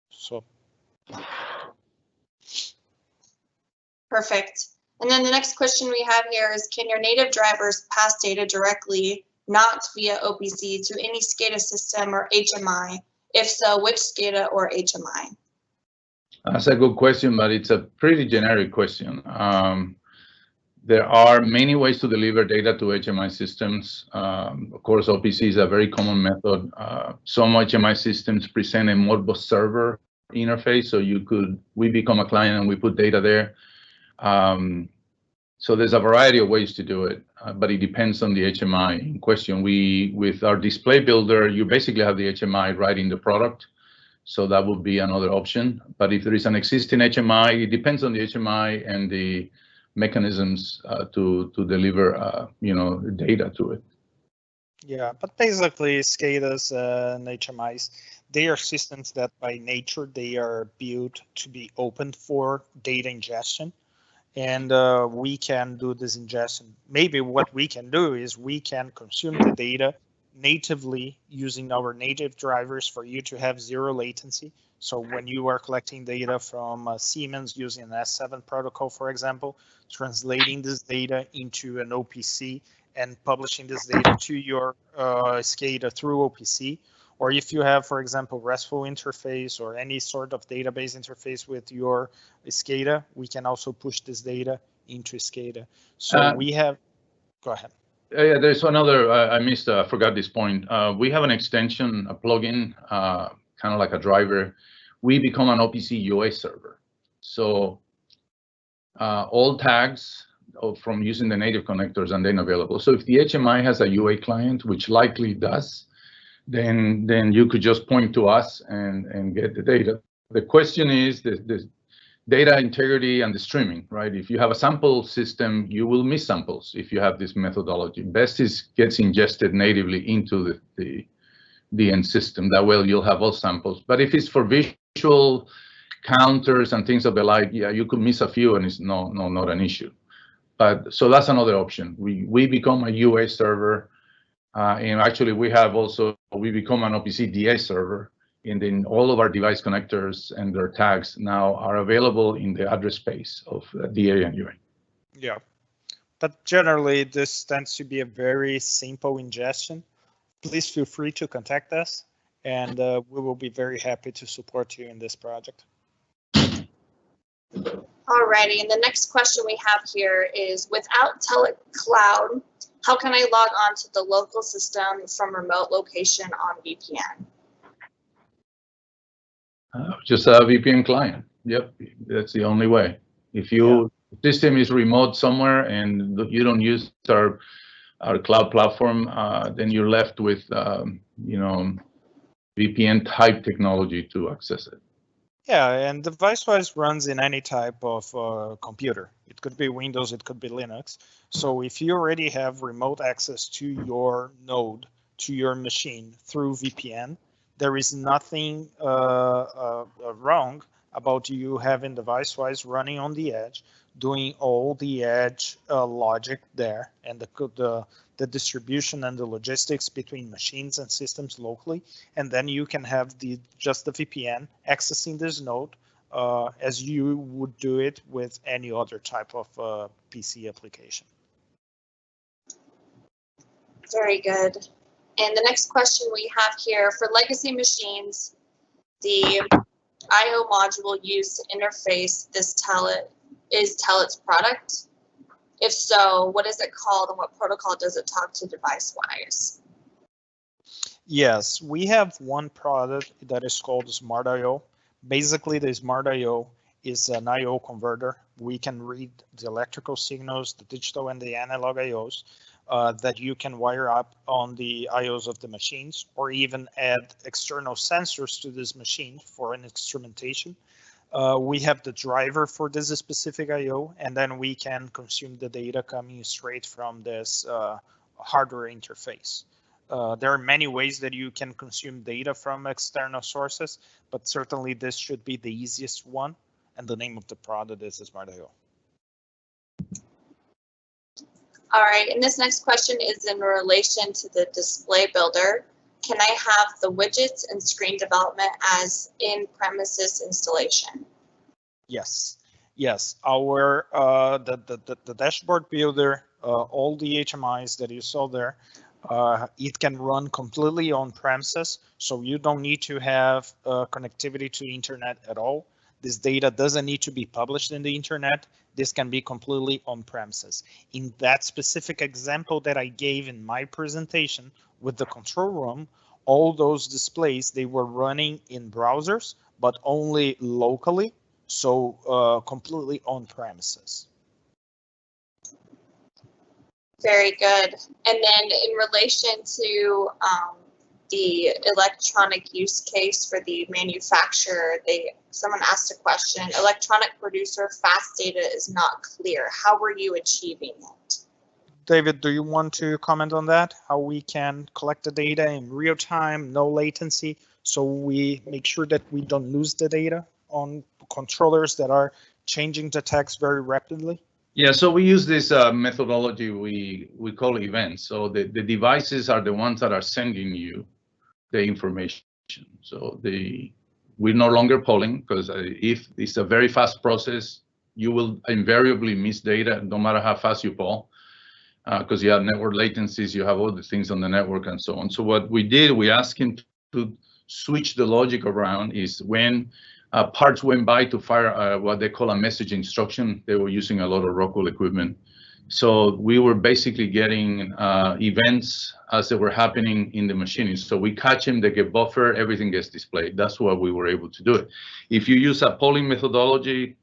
So. Perfect. And then the next question we have here is, can your native drivers pass data directly, not via OPC, to any SCADA system or HMI? If so, which SCADA or HMI? That's a good question, but it's a pretty generic question. There are many ways to deliver data to HMI systems. Of course, OPC is a very common method. Some HMI systems present a Modbus server interface, so we become a client and we put data there. So there's a variety of ways to do it, but it depends on the HMI in question. With our display builder, you basically have the HMI right in the product, so that would be another option. But if there is an existing HMI, it depends on the HMI and the mechanisms to deliver, data to it. Yeah, but basically SCADAs and HMIs, they are systems that by nature, they are built to be open for data ingestion. And we can do this ingestion. Maybe what we can do is we can consume the data natively using our native drivers for you to have zero latency. So when you are collecting data from Siemens using an S7 protocol, for example, translating this data into an OPC and publishing this data to your SCADA through OPC, or if you have, for example, RESTful interface or any sort of database interface with your SCADA, we can also push this data into SCADA. So we have, go ahead. Yeah, there's another, I forgot this point. We have an extension, a plugin, kind of like a driver. We become an OPC UA server. So all tags from using the native connectors and then available. So if the HMI has a UA client, which likely does, then you could just point to us and get the data. The question is the data integrity and the streaming, right? If you have a sample system, you will miss samples if you have this methodology. Best gets ingested natively into the end system. That way you'll have all samples. But if it's for visual counters and things of the like, yeah, you could miss a few and it's not an issue. But so that's another option. We become a UA server, and actually we become an OPC DA server, and then all of our device connectors and their tags now are available in the address space of DA and UA. Yeah, but generally this tends to be a very simple ingestion. Please feel free to contact us, and we will be very happy to support you in this project. Alrighty, and the next question we have here is, without Telit Cloud, how can I log on to the local system from remote location on VPN? Just a VPN client. Yep, that's the only way. If your system is remote somewhere and you don't use our cloud platform, then you're left with VPN type technology to access it. Yeah, and device-wise runs in any type of computer. It could be Windows, it could be Linux. So if you already have remote access to your node, to your machine through VPN, there is nothing wrong about you having device-wise running on the edge, doing all the edge logic there, and the distribution and the logistics between machines and systems locally, and then you can have just the VPN accessing this node as you would do it with any other type of PC application. Very good. And the next question we have here, for legacy machines, the I/O module used to interface this Telit is Telit's product? If so, what is it called and what protocol does it talk to device-wise? Yes, we have one product that is called Smart I/O. Basically, the Smart I/O is an I/O converter. We can read the electrical signals, the digital and the analog I/Os that you can wire up on the I/Os of the machines, or even add external sensors to this machine for an instrumentation. We have the driver for this specific I/O, and then we can consume the data coming straight from this hardware interface. There are many ways that you can consume data from external sources, but certainly this should be the easiest one, and the name of the product is Smart I/O. All right, and this next question is in relation to the display builder. Can I have the widgets and screen development as in-premises installation? Yes, our the dashboard builder, all the HMIs that you saw there, it can run completely on premises, so you don't need to have connectivity to the internet at all. This data doesn't need to be published in the internet. This can be completely on premises. In that specific example that I gave in my presentation with the control room, all those displays, they were running in browsers, but only locally, so completely on premises. Very good. And then in relation to the electronic use case for the manufacturer, someone asked a question, electronic producer fast data is not clear. How were you achieving it? David, do you want to comment on that? How we can collect the data in real time, no latency, so we make sure that we don't lose the data on controllers that are changing the text very rapidly? Yeah, so we use this methodology we call events. So the devices are the ones that are sending you the information. So we're no longer polling, because if it's a very fast process, you will invariably miss data no matter how fast you poll, because you have network latencies, you have all the things on the network and so on. So what we did, we asked him to switch the logic around, is when parts went by to fire what they call a message instruction. They were using a lot of Rockwell equipment. So we were basically getting events as they were happening in the machine. So we catch them, they get buffer, everything gets displayed. That's why we were able to do it. If you use a polling methodology,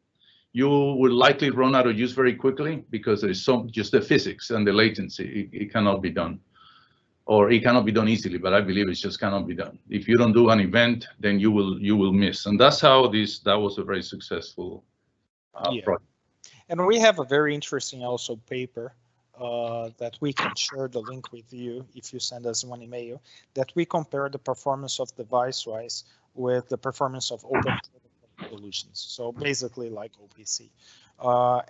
you will likely run out of use very quickly, because there's just the physics and the latency. It cannot be done. or it cannot be done easily, but I believe it just cannot be done. If you don't do an event, then you will miss. And that's how that was a very successful project. And we have a very interesting also paper that we can share the link with you if you send us one email, that we compare the performance of deviceWISE with the performance of open solutions. So basically like OPC.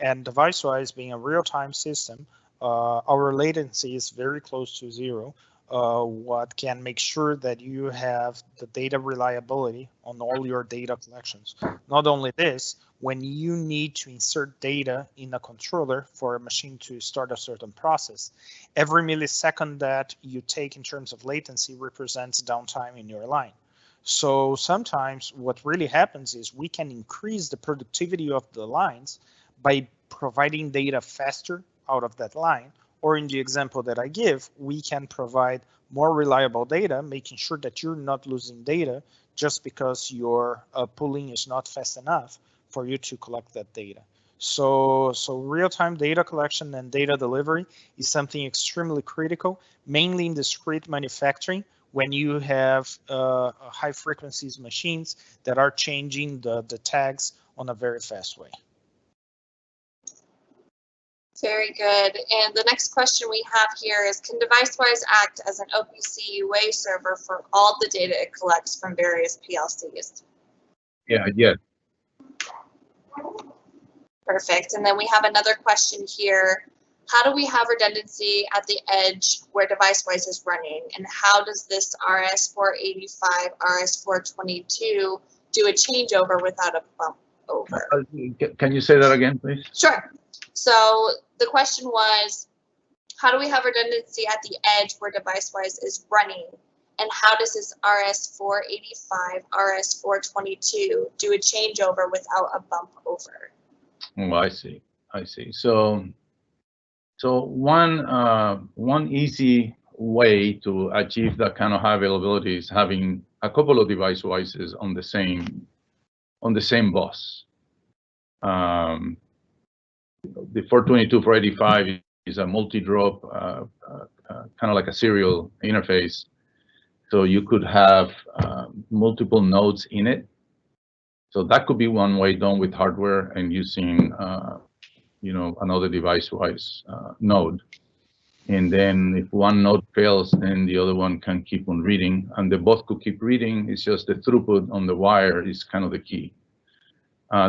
And deviceWISE being a real-time system, our latency is very close to zero. What can make sure that you have the data reliability on all your data collections. Not only this, when you need to insert data in a controller for a machine to start a certain process, every millisecond that you take in terms of latency represents downtime in your line. So sometimes what really happens is we can increase the productivity of the lines by providing data faster out of that line, or in the example that I give, we can provide more reliable data, making sure that you're not losing data just because your pooling is not fast enough for you to collect that data. So real-time data collection and data delivery is something extremely critical, mainly in discrete manufacturing, when you have high frequencies machines that are changing the tags on a very fast way. Very good. And the next question we have here is, can deviceWISE act as an OPC UA server for all the data it collects from various PLCs? Yeah. Perfect. And then we have another question here. How do we have redundancy at the edge where deviceWISE is running? And how does this RS-485, RS-422 do a changeover without a bump over? Can you say that again, please? Sure. So the question was, how do we have redundancy at the edge where deviceWISE is running? And how does this RS-485, RS-422 do a changeover without a bump over? Oh, I see. So one easy way to achieve that kind of high availability is having a couple of deviceWISEs on the same bus. The 422, 485 is a multi-drop, kind of like a serial interface. So you could have multiple nodes in it. So that could be one way done with hardware and using, another deviceWISE node. And then if one node fails, then the other one can keep on reading, and they both could keep reading. It's just the throughput on the wire is kind of the key.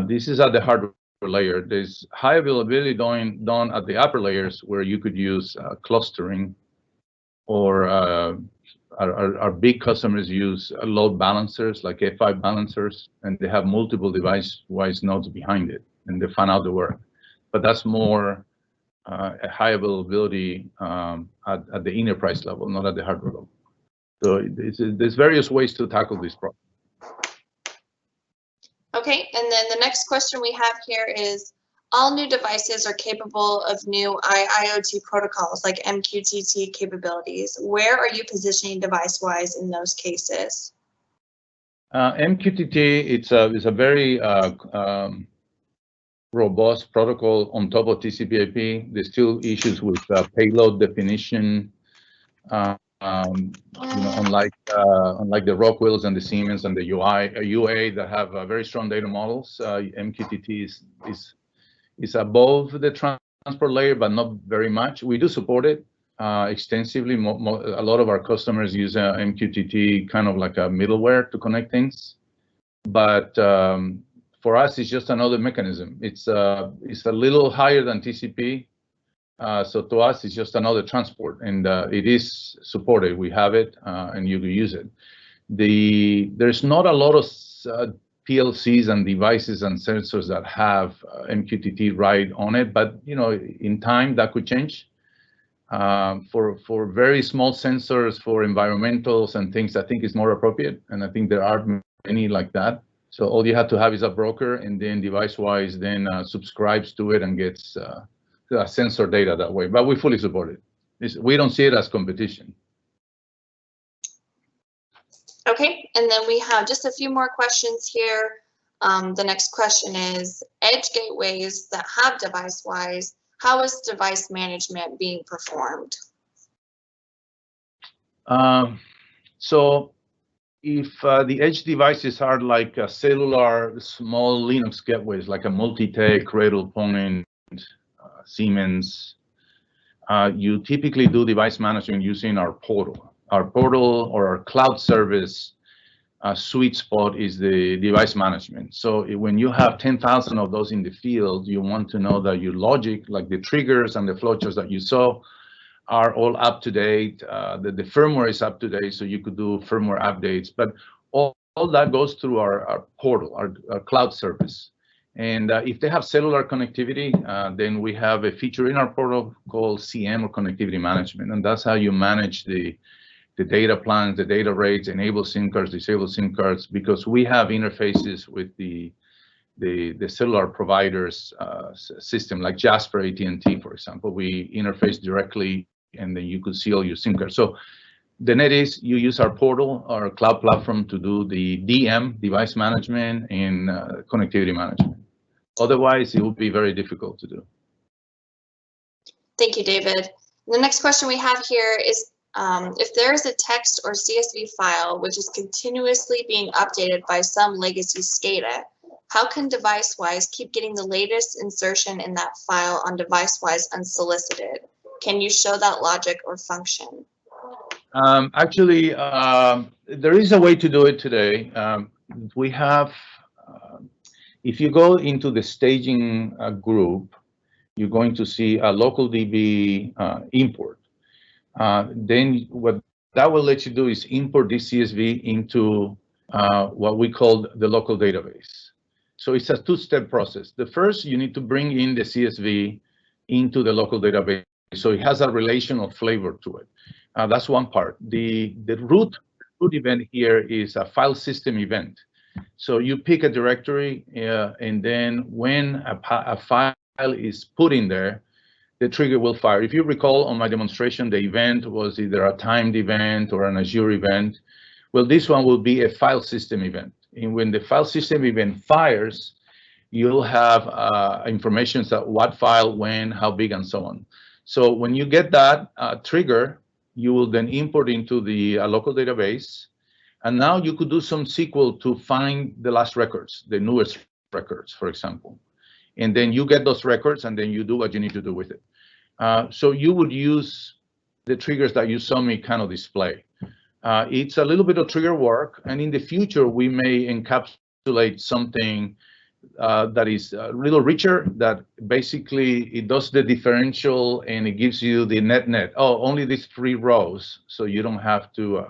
This is at the hardware layer. There's high availability done at the upper layers where you could use clustering, or our big customers use load balancers like F5 balancers, and they have multiple deviceWISE nodes behind it, and they fan out the work. But that's more a high availability at the enterprise level, not at the hardware level. So there's various ways to tackle this problem. Okay, and then the next question we have here is, all new devices are capable of new IoT protocols like MQTT capabilities. Where are you positioning deviceWISE in those cases? MQTT, it's a very robust protocol on top of TCP/IP. There's still issues with payload definition. Unlike the Rockwells and the Siemens and the UA that have very strong data models, MQTT is above the transport layer, but not very much. We do support it extensively. A lot of our customers use MQTT kind of like a middleware to connect things, but for us, it's just another mechanism. It's a little higher than TCP. So to us, it's just another transport, and it is supported. We have it, and you can use it. There's not a lot of PLCs and devices and sensors that have MQTT right on it, but in time that could change. For very small sensors, for environmentals and things, I think is more appropriate, and I think there are many like that. So all you have to have is a broker, and then deviceWISE then subscribes to it and gets sensor data that way, but we fully support it. We don't see it as competition. Okay, and then we have just a few more questions here. The next question is, edge gateways that have deviceWISE, how is device management being performed? So if the edge devices are like a cellular small Linux gateways, like a Multitech, Cradlepoint, Siemens, you typically do device management using our portal. Our portal or our cloud service sweet spot is the device management. So when you have 10,000 of those in the field, you want to know that your logic, like the triggers and the flowcharts that you saw, are all up to date. The firmware is up to date, so you could do firmware updates. But all that goes through our portal, our cloud service. And if they have cellular connectivity, then we have a feature in our portal called CM, or connectivity management, and that's how you manage the data plans, the data rates, enable SIM cards, disable SIM cards, because we have interfaces with the cellular providers system, like Jasper, AT&T, for example. We interface directly, and then you could see all your SIM cards. So the net is you use our portal, our cloud platform, to do the DM, device management, and connectivity management. Otherwise, it will be very difficult to do. Thank you, David. The next question we have here is, if there is a text or CSV file which is continuously being updated by some legacy SCADA, how can deviceWISE keep getting the latest insertion in that file on deviceWISE unsolicited? Can you show that logic or function? Actually, there is a way to do it today. We have, if you go into the staging group, you're going to see a local DB import. Then what that will let you do is import this CSV into what we call the local database. So it's a two-step process. The first, you need to bring in the CSV into the local database, so it has a relational flavor to it. That's one part. The root event here is a file system event. So you pick a directory, and then when a file is put in there, the trigger will fire. If you recall on my demonstration, the event was either a timed event or an Azure event. Well, this one will be a file system event. And when the file system event fires, you'll have information about what file, when, how big, and so on. So when you get that trigger, you will then import into the local database. And now you could do some SQL to find the last records, the newest records, for example. And then you get those records, and then you do what you need to do with it. So you would use the triggers that you saw me kind of display. It's a little bit of trigger work, and in the future, we may encapsulate something that is a little richer, that basically it does the differential and it gives you the net. Oh, only these 3 rows, so you don't have to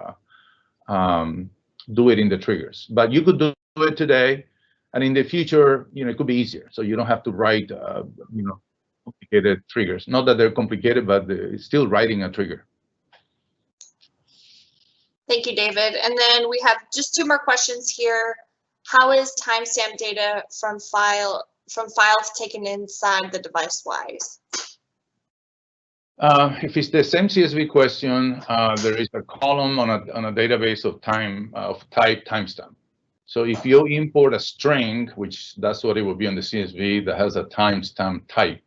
do it in the triggers. But you could do it today, and in the future, it could be easier. So you don't have to write, complicated triggers. Not that they're complicated, but it's still writing a trigger. Thank you, David. And then we have just 2 more questions here. How is timestamp data from files taken inside the deviceWISE? If it's the same CSV question, there is a column on a database of type timestamp. So if you import a string, which that's what it will be on the CSV, that has a timestamp type,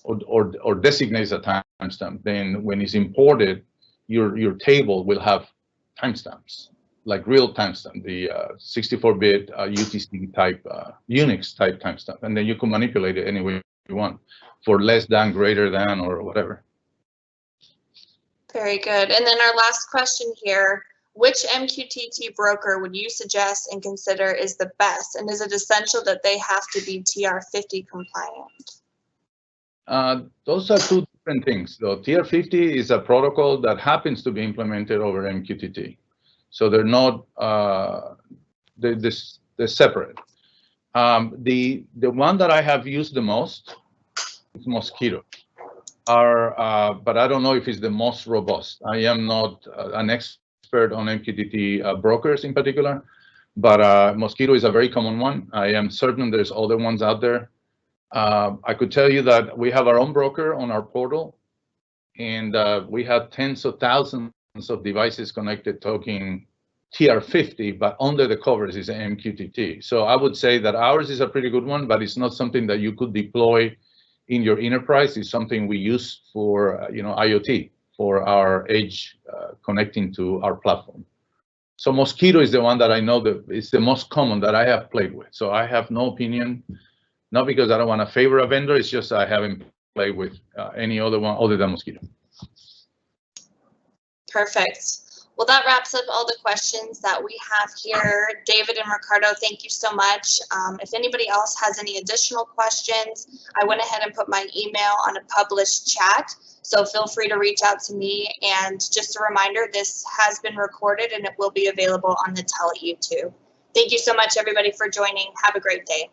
or designates a timestamp, then when it's imported, your table will have timestamps, like real timestamp, the 64-bit UTC type, Unix type timestamp, and then you can manipulate it any way you want, for less than, greater than, or whatever. Very good. And then our last question here, which MQTT broker would you suggest and consider is the best? And is it essential that they have to be TR50 compliant? Those are 2 different things. So TR50 is a protocol that happens to be implemented over MQTT. So they're not, they're separate. The one that I have used the most is Mosquito. But I don't know if it's the most robust. I am not an expert on MQTT brokers in particular, but Mosquito is a very common one. I am certain there's other ones out there. I could tell you that we have our own broker on our portal, and we have tens of thousands of devices connected talking TR50, but under the covers is MQTT. So I would say that ours is a pretty good one, but it's not something that you could deploy in your enterprise. It's something we use for IoT. for our edge connecting to our platform. So Mosquito is the one that I know that is the most common that I have played with. So I have no opinion, not because I don't want to favor a vendor, it's just I haven't played with any other one other than Mosquito. Perfect. Well, that wraps up all the questions that we have here. David and Ricardo, thank you so much. If anybody else has any additional questions, I went ahead and put my email on a published chat, so feel free to reach out to me. And just a reminder, this has been recorded and it will be available on the Telit YouTube. Thank you so much, everybody, for joining. Have a great day.